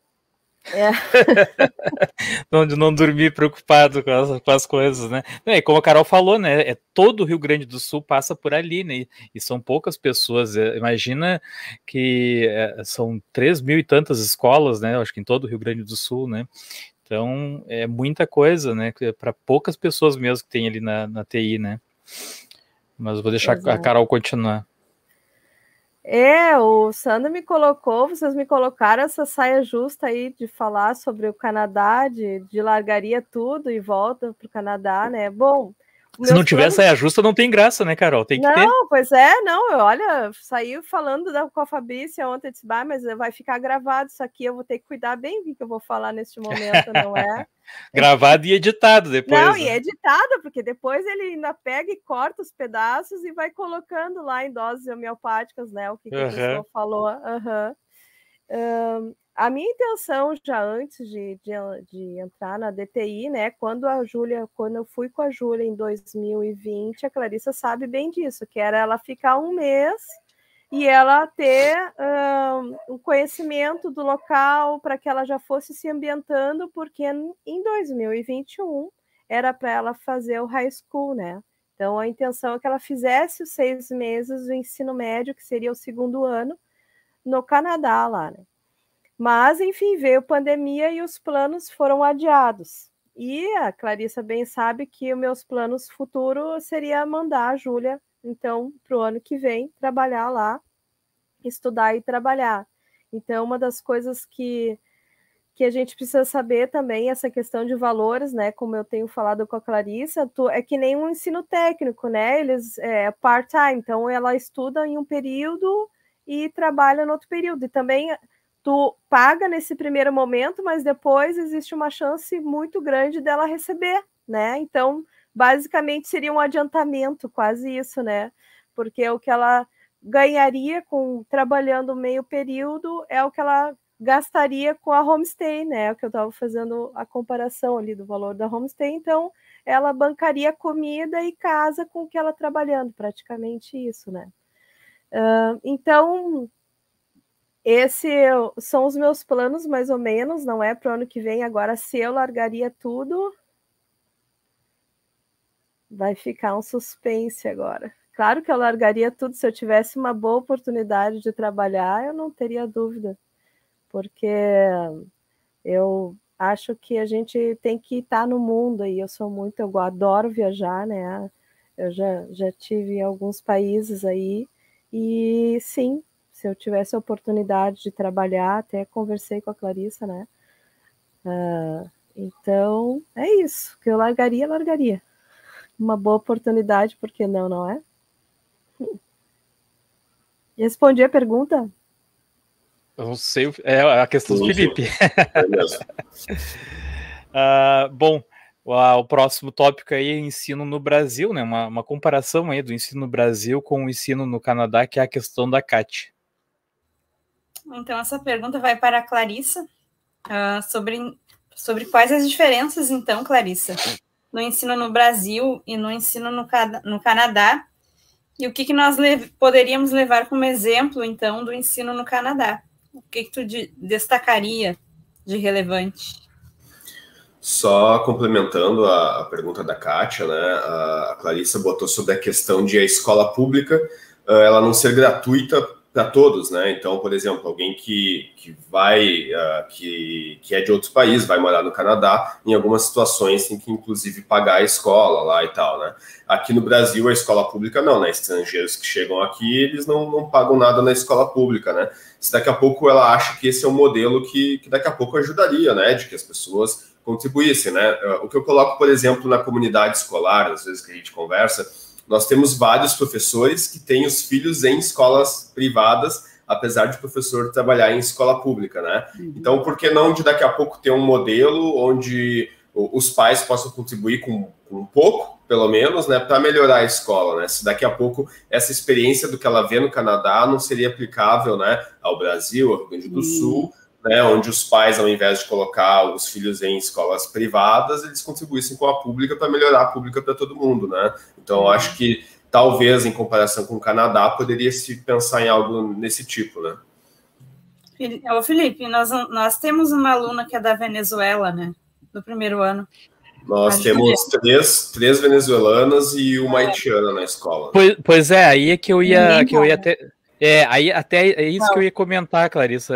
De não dormir preocupado com as coisas, né? E como a Carol falou, né? Todo o Rio Grande do Sul passa por ali, né? E são poucas pessoas. Imagina que são 3.000 e tantas escolas, né? Acho que em todo o Rio Grande do Sul, né? Então é muita coisa, né? Para poucas pessoas mesmo que tem ali na TI, né? Mas eu vou deixar a Carol continuar. O Sandro me colocou, vocês me colocaram essa saia justa aí de falar sobre o Canadá, de largaria tudo e volta para o Canadá, né? Bom, se não tiver saia justa, não tem graça, né, Carol? Tem que ter. Não, pois é, não, olha, saiu falando com a Fabrícia ontem, disse, mas vai ficar gravado isso aqui, eu vou ter que cuidar bem do que eu vou falar neste momento, não é? Gravado e editado depois. Não, e editado, porque depois ele ainda pega e corta os pedaços e vai colocando lá em doses homeopáticas, né, o que a pessoa falou. A minha intenção, já antes de entrar na DTI, né, quando eu fui com a Júlia em 2020, a Clarissa sabe bem disso, que era ela ficar 1 mês e ela ter um conhecimento do local, para que ela já fosse se ambientando, porque em 2021 era para ela fazer o high school, né? Então a intenção é que ela fizesse os 6 meses do ensino médio, que seria o 2º ano, no Canadá lá, né? Mas, enfim, veio pandemia e os planos foram adiados. E a Clarissa bem sabe que os meus planos futuros seria mandar a Júlia, então, para o ano que vem, trabalhar lá, estudar e trabalhar. Então, uma das coisas que a gente precisa saber também, essa questão de valores, né? Como eu tenho falado com a Clarissa, é que nem um ensino técnico, né? Eles part-time, então ela estuda em um período e trabalha no outro período. E também tu paga nesse primeiro momento, mas depois existe uma chance muito grande dela receber, né? Então, basicamente seria um adiantamento, quase isso, né? Porque o que ela ganharia trabalhando meio período é o que ela gastaria com a homestay, né? O que eu estava fazendo a comparação ali do valor da homestay, então ela bancaria comida e casa com o que ela trabalhando, praticamente isso, né? Então, esses são os meus planos, mais ou menos, não é para o ano que vem. Agora, se eu largaria tudo, vai ficar um suspense agora. Claro que eu largaria tudo se eu tivesse uma boa oportunidade de trabalhar, eu não teria dúvida, porque eu acho que a gente tem que estar no mundo, e eu adoro viajar, né? Eu já tive em alguns países aí, e sim, se eu tivesse a oportunidade de trabalhar, até conversei com a Clarissa, né? Então, é isso, que eu largaria. Uma boa oportunidade, por que não, não é? Respondi a pergunta? Eu não sei, é a questão do Felipe. Bom, o próximo tópico aí é ensino no Brasil, né? Uma comparação aí do ensino no Brasil com o ensino no Canadá, que é a questão da Kátia. Então, essa pergunta vai para a Clarissa, sobre quais as diferenças, então, Clarissa, no ensino no Brasil e no ensino no Canadá, e o que nós poderíamos levar como exemplo, então, do ensino no Canadá? O que tu destacaria de relevante? Só complementando a pergunta da Kátia, né? A Clarissa botou sobre a questão de a escola pública ela não ser gratuita para todos, né? Então, por exemplo, alguém que é de outro país, vai morar no Canadá, em algumas situações tem que, inclusive, pagar a escola lá e tal, né? Aqui no Brasil, a escola pública não, né? Estrangeiros que chegam aqui, eles não pagam nada na escola pública, né? Se daqui a pouco ela acha que esse é um modelo que daqui a pouco ajudaria, né? De que as pessoas contribuíssem, né? O que eu coloco, por exemplo, na comunidade escolar, às vezes que a gente conversa, nós temos vários professores que têm os filhos em escolas privadas, apesar de o professor trabalhar em escola pública, né? Então, por que não de daqui a pouco ter um modelo onde os pais possam contribuir com um pouco, pelo menos, né, para melhorar a escola, né? Se daqui a pouco essa experiência do que ela vê no Canadá não seria aplicável, né, ao Brasil, ao Rio Grande do Sul, né, onde os pais, ao invés de colocar os filhos em escolas privadas, eles contribuíssem com a pública para melhorar a pública para todo mundo, né? Então, eu acho que talvez, em comparação com o Canadá, poderia se pensar em algo nesse tipo, né? Ô, Felipe, nós temos uma aluna que é da Venezuela, né? Do primeiro ano. Nós temos três venezuelanas e uma haitiana na escola. Pois é, aí é que eu ia até... aí até é isso que eu ia comentar, Clarissa.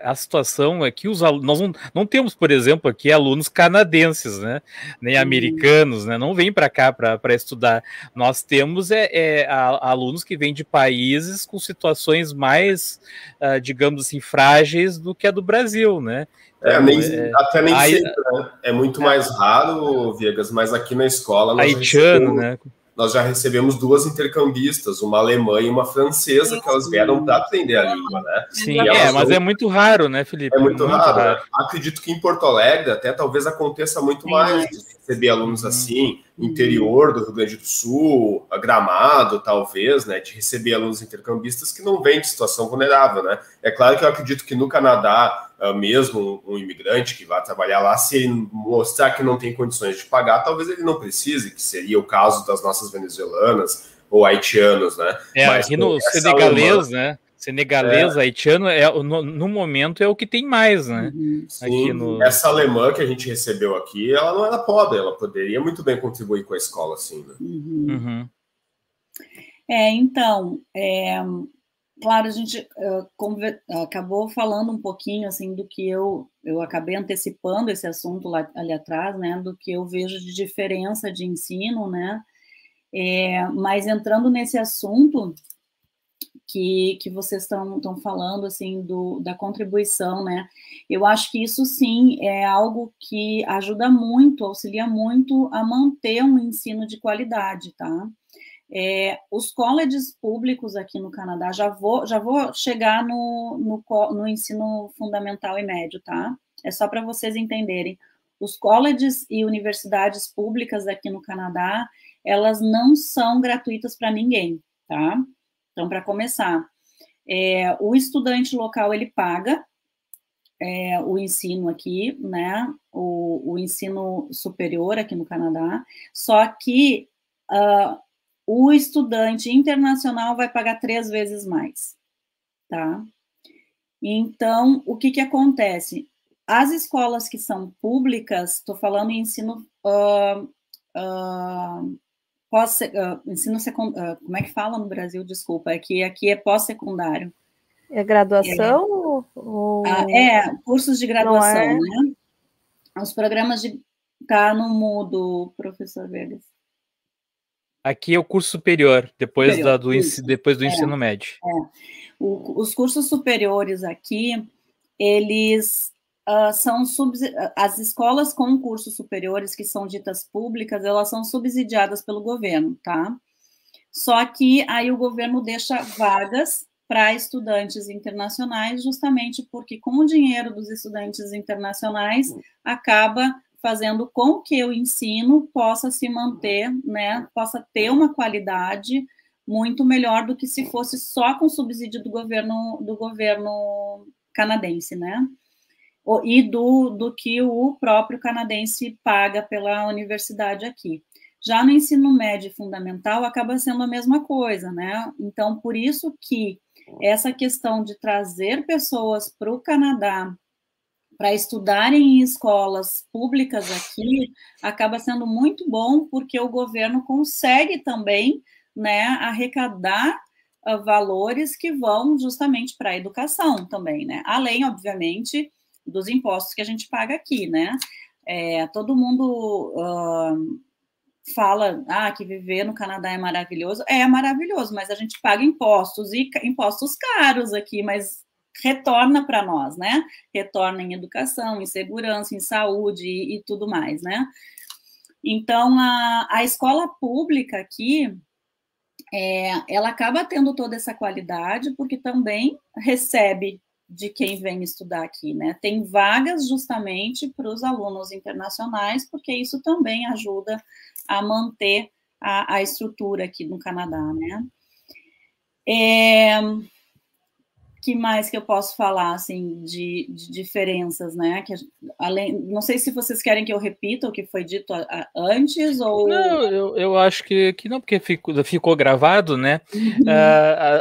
A situação é que os alunos, nós não temos, por exemplo, aqui alunos canadenses, né? Nem americanos, né? Não vêm para cá para estudar. Nós temos alunos que vêm de países com situações mais, digamos assim, frágeis do que a do Brasil, né? Então, até nem sempre, né? É muito mais raro, Viegas, mas aqui na escola haitiano, né? Nós já recebemos duas intercambistas, uma alemã e uma francesa, que elas vieram para aprender a língua, né? Sim, mas é muito raro, né, Felipe? É muito raro. Né? Acredito que em Porto Alegre até talvez aconteça muito mais de receber alunos assim, interior do Rio Grande do Sul, Gramado, talvez, né? De receber alunos intercambistas que não vêm de situação vulnerável, né? É claro que eu acredito que no Canadá, mesmo um imigrante que vai trabalhar lá, se ele mostrar que não tem condições de pagar, talvez ele não precise, que seria o caso das nossas venezuelanas ou haitianos, né? Mas aqui no senegalês, né? Senegalês, haitiano, no momento é o que tem mais, né? Sim, essa alemã que a gente recebeu aqui, ela não era pobre, ela poderia muito bem contribuir com a escola, assim, né? Então, claro, a gente acabou falando um pouquinho, assim, do que eu acabei antecipando esse assunto ali atrás, né, do que eu vejo de diferença de ensino, né, mas entrando nesse assunto que vocês estão falando, assim, da contribuição, né, eu acho que isso, sim, é algo que ajuda muito, auxilia muito a manter um ensino de qualidade, tá? Os colleges públicos aqui no Canadá, já vou chegar no ensino fundamental e médio, tá? É só para vocês entenderem. Os colleges e universidades públicas aqui no Canadá, elas não são gratuitas para ninguém, tá? Então, para começar, o estudante local, ele paga o ensino aqui, né? O ensino superior aqui no Canadá, só que o estudante internacional vai pagar 3 vezes mais, tá? Então, o que acontece? As escolas que são públicas, estou falando em ensino ensino secundário, como é que fala no Brasil? Desculpa, aqui é pós-secundário. É graduação? Cursos de graduação, né? Os programas de... Tá no mudo, professor Vegas. Aqui é o curso superior, depois do ensino médio. Os cursos superiores aqui, eles são as escolas com cursos superiores, que são ditas públicas, elas são subsidiadas pelo governo, tá? Só que aí o governo deixa vagas para estudantes internacionais, justamente porque com o dinheiro dos estudantes internacionais, acaba fazendo com que o ensino possa se manter, né, possa ter uma qualidade muito melhor do que se fosse só com subsídio do governo canadense, né, e do que o próprio canadense paga pela universidade aqui. Já no ensino médio e fundamental, acaba sendo a mesma coisa, né, então, por isso que essa questão de trazer pessoas para o Canadá para estudarem em escolas públicas aqui, acaba sendo muito bom, porque o governo consegue também, né, arrecadar valores que vão justamente para a educação também, né, além, obviamente, dos impostos que a gente paga aqui, né, todo mundo fala, que viver no Canadá é maravilhoso, mas a gente paga impostos, e impostos caros aqui, mas retorna para nós, né? Retorna em educação, em segurança, em saúde e tudo mais, né? Então, a escola pública aqui, ela acaba tendo toda essa qualidade, porque também recebe de quem vem estudar aqui, né? Tem vagas justamente para os alunos internacionais, porque isso também ajuda a manter a estrutura aqui no Canadá, né? Que mais que eu posso falar, assim, de diferenças, né? Não sei se vocês querem que eu repita o que foi dito antes, ou... Não, eu acho que não, porque ficou gravado, né?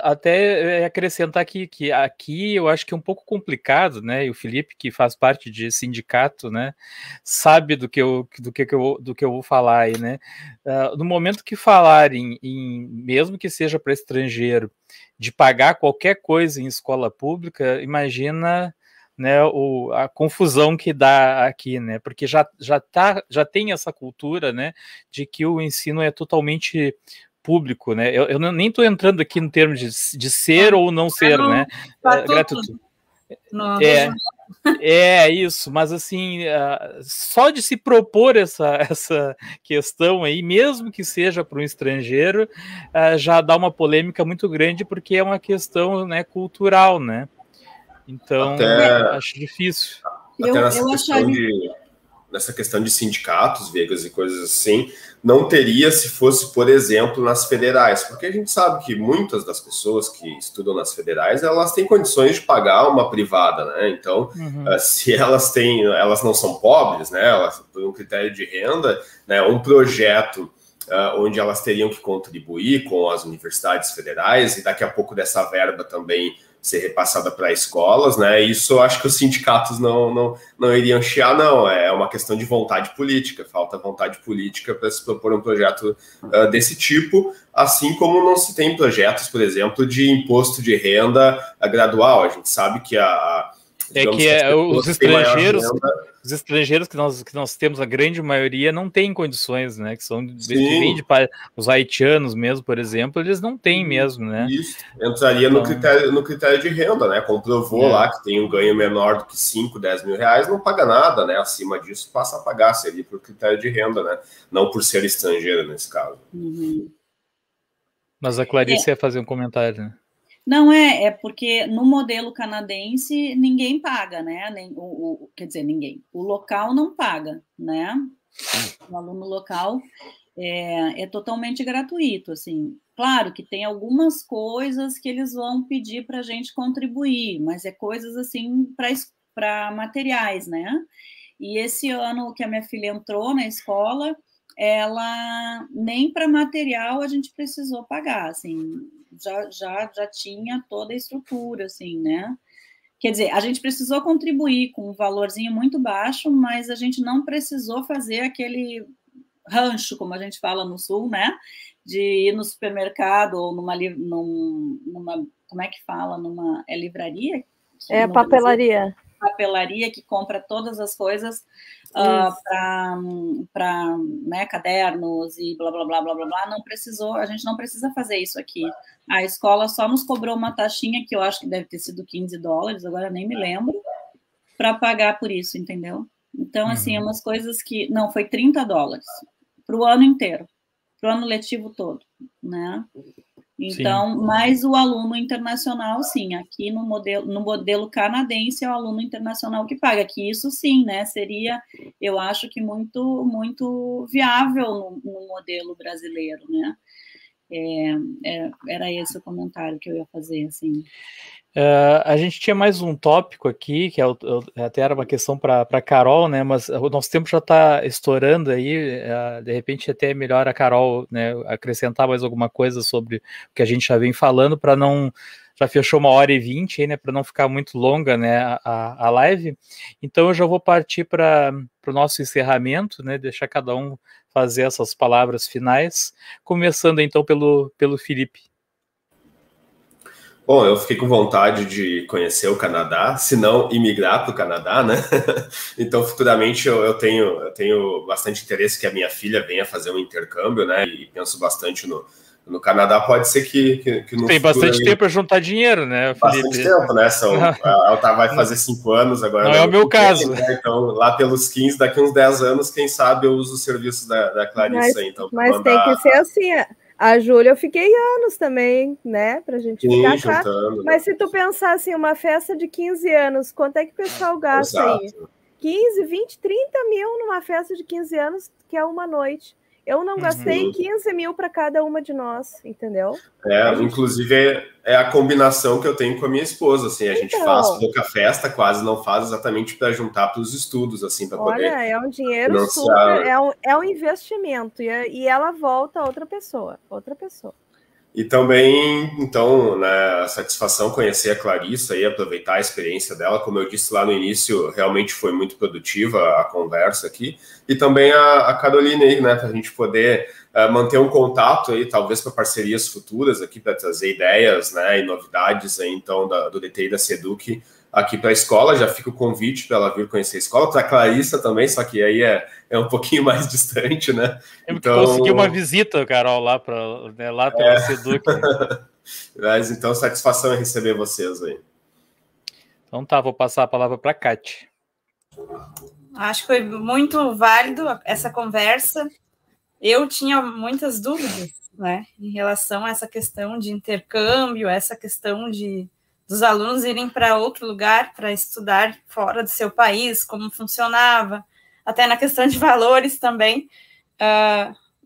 Até acrescentar aqui, que aqui eu acho que é um pouco complicado, né? E o Felipe, que faz parte de sindicato, né? Sabe do que eu vou falar aí, né? No momento que falarem mesmo que seja para estrangeiro, de pagar qualquer coisa em escola pública, imagina, né, a confusão que dá aqui, né, porque já tem essa cultura, né, de que o ensino é totalmente público, né, eu nem estou entrando aqui no termo de ser ou não ser, né, gratuito. Isso, mas assim, só de se propor essa questão aí, mesmo que seja para um estrangeiro, já dá uma polêmica muito grande, porque é uma questão, né, cultural, né? Então, acho difícil. Até nessa questão de sindicatos, Vegas, e coisas assim, não teria se fosse, por exemplo, nas federais, porque a gente sabe que muitas das pessoas que estudam nas federais, elas têm condições de pagar uma privada, né? Então, se elas não são pobres, né? Elas, por um critério de renda, né? Um projeto onde elas teriam que contribuir com as universidades federais, e daqui a pouco dessa verba também ser repassada para escolas, né? Isso eu acho que os sindicatos não iriam chiar, não. É uma questão de vontade política, falta vontade política para se propor um projeto desse tipo, assim como não se tem projetos, por exemplo, de imposto de renda gradual. A gente sabe que os estrangeiros que nós temos, a grande maioria, não tem condições, né? Que vêm os haitianos mesmo, por exemplo, eles não têm mesmo, né? Isso, entraria no critério de renda, né? Comprovou lá que tem um ganho menor do que 5, 10 mil reais, não paga nada, né? Acima disso, passa a pagar, seria por critério de renda, né? Não por ser estrangeiro nesse caso. Mas a Clarice ia fazer um comentário, né? Não, é porque no modelo canadense ninguém paga, né? Quer dizer, ninguém. O local não paga, né? O aluno local é totalmente gratuito, assim. Claro que tem algumas coisas que eles vão pedir para a gente contribuir, mas é coisas, assim, para materiais, né? E esse ano que a minha filha entrou na escola, ela nem para material a gente precisou pagar, assim, já tinha toda a estrutura, assim, né? Quer dizer, a gente precisou contribuir com um valorzinho muito baixo, mas a gente não precisou fazer aquele rancho, como a gente fala no Sul, né? De ir no supermercado ou numa como é que fala? livraria? Papelaria. Papelaria que compra todas as coisas para né, cadernos e blá, blá, blá, blá, blá, blá. A gente não precisa fazer isso aqui. A escola só nos cobrou uma taxinha, que eu acho que deve ter sido $15, agora nem me lembro, para pagar por isso, entendeu? Então, assim, é umas coisas que... Não, foi $30 para o ano inteiro, para o ano letivo todo, né? Então, sim. Mas o aluno internacional, sim, aqui no modelo canadense é o aluno internacional que paga, que isso sim, né, seria, eu acho que muito, muito viável no modelo brasileiro, né, era esse o comentário que eu ia fazer, assim. A gente tinha mais um tópico aqui, que até era uma questão para a Carol, né? Mas o nosso tempo já está estourando aí. De repente, até é melhor a Carol, né, acrescentar mais alguma coisa sobre o que a gente já vem falando, para não. Já fechou 1h20 aí, né? Para não ficar muito longa, né, a live. Então, eu já vou partir para o nosso encerramento, né? Deixar cada um fazer essas palavras finais. Começando então pelo Felipe. Bom, eu fiquei com vontade de conhecer o Canadá, se não imigrar para o Canadá, né? Então, futuramente, eu tenho bastante interesse que a minha filha venha fazer um intercâmbio, né? E penso bastante no Canadá. Pode ser que no tem bastante tempo para juntar dinheiro, né, Felipe? Bastante tempo, né? Ela vai fazer 5 anos agora. Não é o meu caso. Né? Então, lá pelos 15, daqui uns 10 anos, quem sabe eu uso os serviços da Clarissa. Mas tem que ser assim... A Júlia, eu fiquei anos também, né, pra gente ficar juntando, mas se tu pensar assim, uma festa de 15 anos, quanto é que o pessoal gasta aí? 15, 20, 30 mil numa festa de 15 anos, que é uma noite. Eu não gastei 15 mil para cada uma de nós, entendeu? Inclusive é a combinação que eu tenho com a minha esposa, assim, a gente faz pouca festa, quase não faz, exatamente para juntar para os estudos, assim, para poder... Olha, é um dinheiro super, é um investimento, e ela volta a outra pessoa. E também, então, né, a satisfação conhecer a Clarissa e aproveitar a experiência dela. Como eu disse lá no início, realmente foi muito produtiva a conversa aqui. E também a Caroline aí, né, para a gente poder manter um contato aí, talvez para parcerias futuras aqui, para trazer ideias, né, e novidades aí, então, do DTI e da SEDUC aqui para a escola. Já fica o convite para ela vir conhecer a escola, para a Clarissa também, só que aí é um pouquinho mais distante, né? Então, consegui uma visita, Carol, lá pela SEDUC. Mas então, satisfação em receber vocês aí. Então tá, vou passar a palavra para a Kátia. Acho que foi muito válido essa conversa. Eu tinha muitas dúvidas, né, em relação a essa questão de intercâmbio, essa questão dos alunos irem para outro lugar para estudar fora do seu país, como funcionava, até na questão de valores também,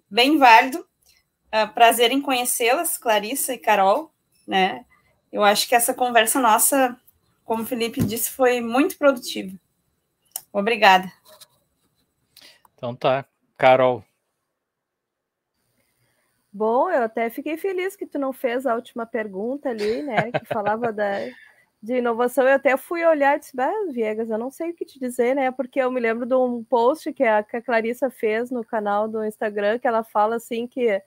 bem válido. Prazer em conhecê-las, Clarissa e Carol, né? Eu acho que essa conversa nossa, como o Felipe disse, foi muito produtiva. Obrigada. Então tá, Carol. Bom, eu até fiquei feliz que tu não fez a última pergunta ali, né, que falava de inovação. Eu até fui olhar e disse, Viegas, eu não sei o que te dizer, né, porque eu me lembro de um post que a Clarissa fez no canal do Instagram, que ela fala assim que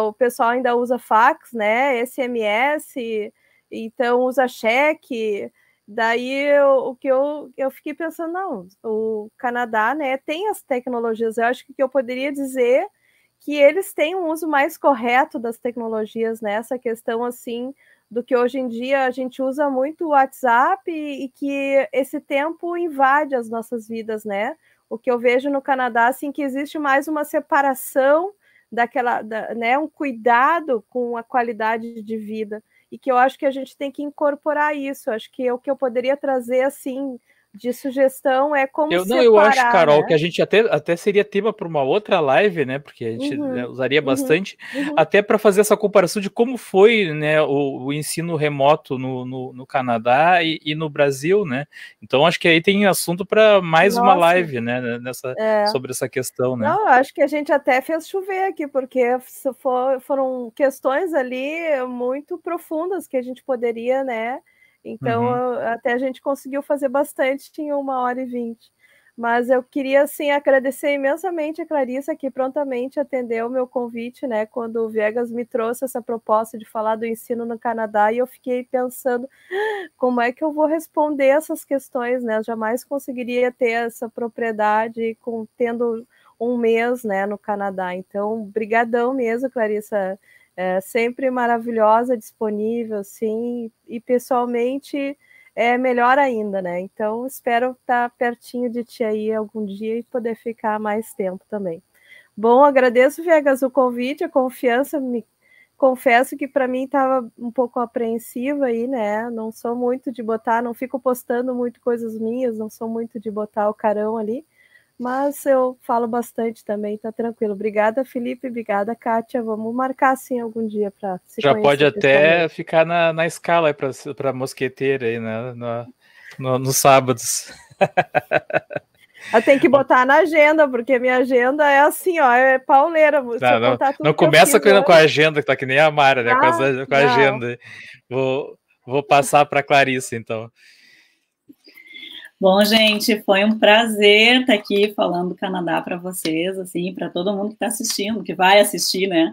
o pessoal ainda usa fax, né, SMS, então usa cheque. Daí o que eu fiquei pensando, não, o Canadá, né, tem as tecnologias. Eu acho que o que eu poderia dizer que eles têm um uso mais correto das tecnologias, né? Essa questão assim do que hoje em dia a gente usa muito o WhatsApp e que esse tempo invade as nossas vidas, né? O que eu vejo no Canadá, assim, que existe mais uma separação né, um cuidado com a qualidade de vida, e que eu acho que a gente tem que incorporar isso. Acho que o que eu poderia trazer, assim, de sugestão é como separar, eu acho, Carol, né? que a gente até seria tema para uma outra live, né? Porque a gente usaria bastante, até para fazer essa comparação de como foi, né, o ensino remoto no Canadá e no Brasil, né? Então acho que aí tem assunto para mais uma live, né? Sobre essa questão, né? Não, eu acho que a gente até fez chover aqui, porque foram questões ali muito profundas que a gente poderia, né? Então, até a gente conseguiu fazer bastante em 1h20. Mas eu queria, assim, agradecer imensamente a Clarissa, que prontamente atendeu o meu convite, né? Quando o Viegas me trouxe essa proposta de falar do ensino no Canadá, e eu fiquei pensando como é que eu vou responder essas questões, né? Eu jamais conseguiria ter essa propriedade tendo um mês, né, no Canadá. Então, brigadão mesmo, Clarissa. Sempre maravilhosa, disponível, sim, e pessoalmente é melhor ainda, né? Então, espero estar pertinho de ti aí algum dia e poder ficar mais tempo também. Bom, agradeço, Viegas, o convite, a confiança. Confesso que para mim estava um pouco apreensiva aí, né? Não sou muito de botar, não fico postando muito coisas minhas, não sou muito de botar o carão ali, mas eu falo bastante também, tá tranquilo. Obrigada, Felipe, obrigada, Kátia. Vamos marcar assim algum dia para se Já conhecer. pode até ficar na escala para mosqueteira aí, né? Nos sábados. Eu tenho que botar na agenda, porque minha agenda é assim, ó, é pauleira. Não começa com a agenda, que tá que nem a Mara, né? Com a agenda. Vou passar para a Clarissa, então. Bom, gente, foi um prazer estar aqui falando do Canadá para vocês, assim, para todo mundo que está assistindo, que vai assistir, né?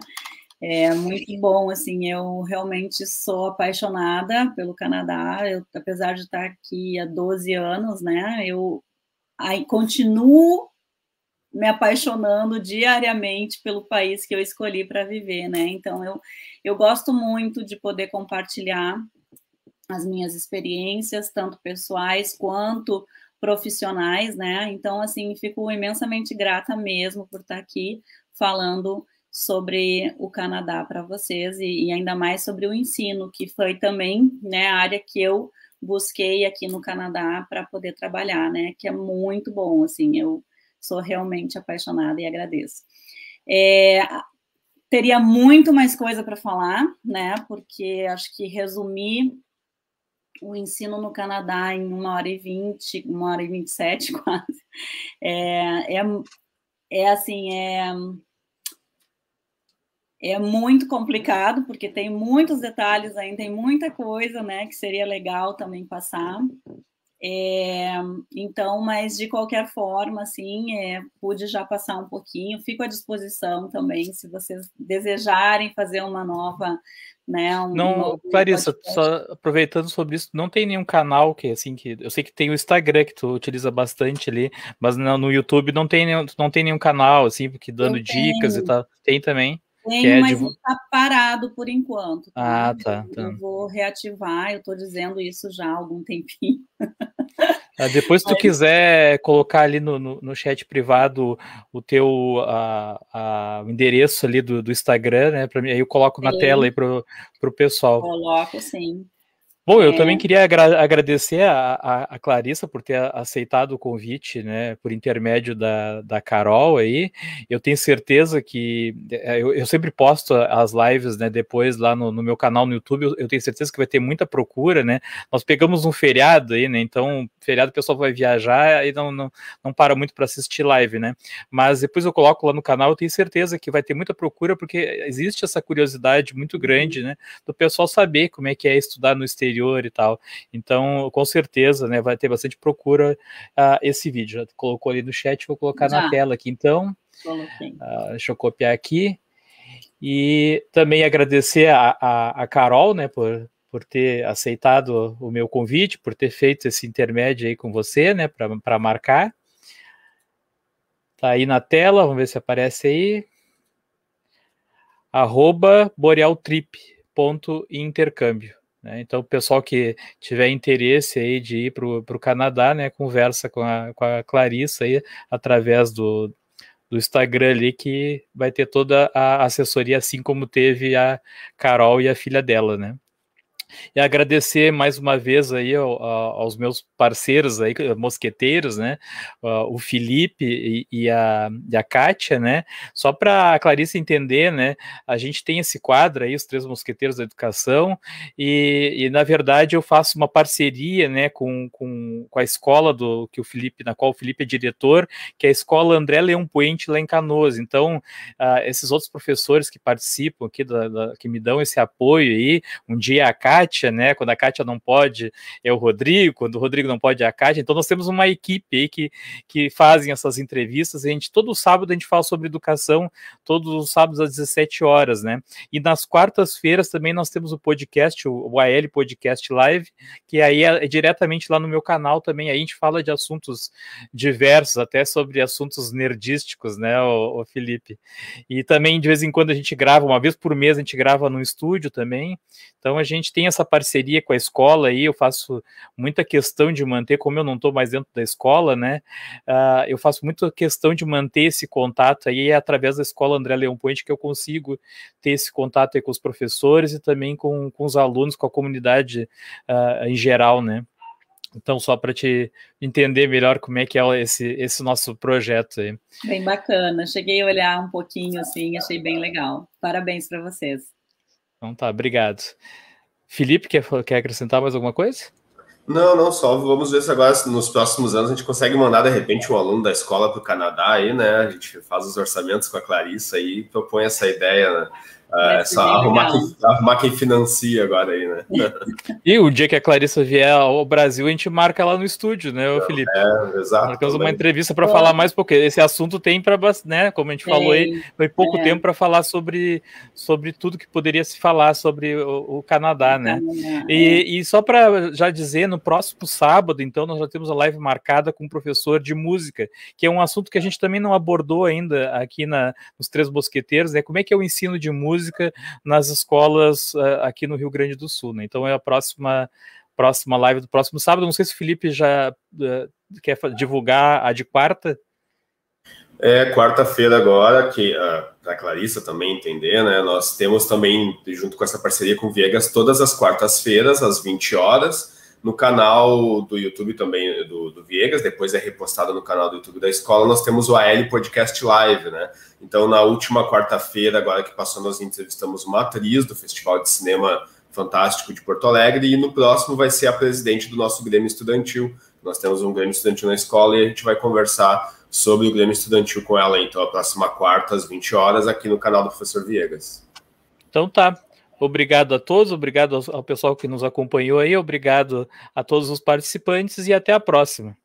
É muito bom, assim, eu realmente sou apaixonada pelo Canadá, apesar de estar aqui há 12 anos, né, eu continuo me apaixonando diariamente pelo país que eu escolhi para viver, né, então eu gosto muito de poder compartilhar as minhas experiências, tanto pessoais quanto profissionais, né, então, assim, fico imensamente grata mesmo por estar aqui falando sobre o Canadá para vocês e ainda mais sobre o ensino, que foi também, né, a área que eu busquei aqui no Canadá para poder trabalhar, né, que é muito bom, assim, eu sou realmente apaixonada e agradeço. Teria muito mais coisa para falar, né, porque acho que resumir o ensino no Canadá em 1h20, 1h27 quase, é muito complicado, porque tem muitos detalhes ainda, tem muita coisa, né, que seria legal também passar. Então, mas de qualquer forma, assim, pude já passar um pouquinho, fico à disposição também, se vocês desejarem fazer uma nova, né, Clarissa, só aproveitando sobre isso, não tem nenhum canal que, assim, que eu sei que tem o Instagram, que tu utiliza bastante ali, mas no YouTube não tem nenhum canal, assim, porque dando dicas e tal, tem também? Tenho, mas está parado por enquanto. Tá? Tá. Eu vou reativar, eu estou dizendo isso já há algum tempinho. Depois, se tu quiser colocar ali no chat privado o teu o endereço ali do Instagram, né? Para mim, aí eu coloco na tela aí pro pessoal. Coloco, sim. Bom, eu também queria agradecer a Clarissa por ter aceitado o convite, né, por intermédio da Carol aí. Eu tenho certeza que eu sempre posto as lives, né, depois lá no meu canal no YouTube. Eu tenho certeza que vai ter muita procura, né? Nós pegamos um feriado aí, né? Então, feriado o pessoal vai viajar e não para muito para assistir live, né? Mas depois eu coloco lá no canal, eu tenho certeza que vai ter muita procura, porque existe essa curiosidade muito grande, né, do pessoal saber como é que é estudar no exterior e tal. Então, com certeza, né, vai ter bastante procura esse vídeo. Já colocou ali no chat, vou colocar na tela aqui. Então, deixa eu copiar aqui. E também agradecer a Carol, né, por ter aceitado o meu convite, por ter feito esse intermédio aí com você, né, para marcar. Tá aí na tela, vamos ver se aparece aí. @borealtrip.intercâmbio. Então, o pessoal que tiver interesse aí de ir para o Canadá, né, conversa com a Clarissa aí, através do Instagram ali, que vai ter toda a assessoria, assim como teve a Carol e a filha dela, né? E agradecer mais uma vez aí aos meus parceiros aí, mosqueteiros, né? O Felipe e a Kátia, né? Só para a Clarissa entender, né? A gente tem esse quadro aí, os 3 mosqueteiros da educação, e na verdade eu faço uma parceria, né, com a escola na qual o Felipe é diretor, que é a escola André Leão Puente, lá em Canoas. Então, esses outros professores que participam aqui, que me dão esse apoio aí, um dia a Kátia, né? Quando a Kátia não pode, é o Rodrigo. Quando o Rodrigo não pode, é a Kátia. Então, nós temos uma equipe aí que fazem essas entrevistas. Todo sábado a gente fala sobre educação, todos os sábados às 17 horas, né? E nas quartas-feiras também nós temos o podcast, o AL Podcast Live, que aí é diretamente lá no meu canal também. Aí a gente fala de assuntos diversos, até sobre assuntos nerdísticos, né, o Felipe? E também, de vez em quando, a gente grava, uma vez por mês, a gente grava no estúdio também. Então, a gente tem essa parceria com a escola aí. Eu faço muita questão de manter, como eu não estou mais dentro da escola, né, eu faço muita questão de manter esse contato aí, através da escola André Leão Puente, que eu consigo ter esse contato aí com os professores e também com os alunos, com a comunidade em geral, né. Então, só para te entender melhor como é que é esse nosso projeto aí. Bem bacana. Cheguei a olhar um pouquinho assim, achei bem legal. Parabéns para vocês. Então tá, obrigado. Felipe, quer acrescentar mais alguma coisa? Não, só vamos ver se agora, nos próximos anos, a gente consegue mandar, de repente, um aluno da escola para o Canadá aí, né? A gente faz os orçamentos com a Clarissa aí e propõe essa ideia, né? É só arrumar quem financia agora aí, né? E o dia que a Clarissa vier ao Brasil, a gente marca lá no estúdio, né, Felipe? Exato. Marcamos uma entrevista para falar mais, porque esse assunto tem para, né, como a gente falou aí, foi pouco tempo para falar sobre tudo que poderia se falar sobre o Canadá, né? E só para já dizer, no próximo sábado, então, nós já temos a live marcada com um professor de música, que é um assunto que a gente também não abordou ainda aqui nos Três Mosqueteiros, né? Como é que é o ensino de música nas escolas aqui no Rio Grande do Sul, né? Então é a próxima live do próximo sábado. Não sei se o Felipe já quer divulgar a de quarta. Quarta-feira agora, que para a Clarissa também entender, né? Nós temos também, junto com essa parceria com o Viegas, todas as quartas-feiras, às 20 horas, no canal do YouTube também do Viegas, depois é repostado no canal do YouTube da escola, nós temos o AL Podcast Live, né? Então, na última quarta-feira, agora que passou, nós entrevistamos uma atriz do Festival de Cinema Fantástico de Porto Alegre, e no próximo vai ser a presidente do nosso Grêmio Estudantil. Nós temos um Grêmio Estudantil na escola e a gente vai conversar sobre o Grêmio Estudantil com ela, então, a próxima quarta, às 20 horas, aqui no canal do Professor Viegas. Então tá. Obrigado a todos, obrigado ao pessoal que nos acompanhou aí, obrigado a todos os participantes e até a próxima.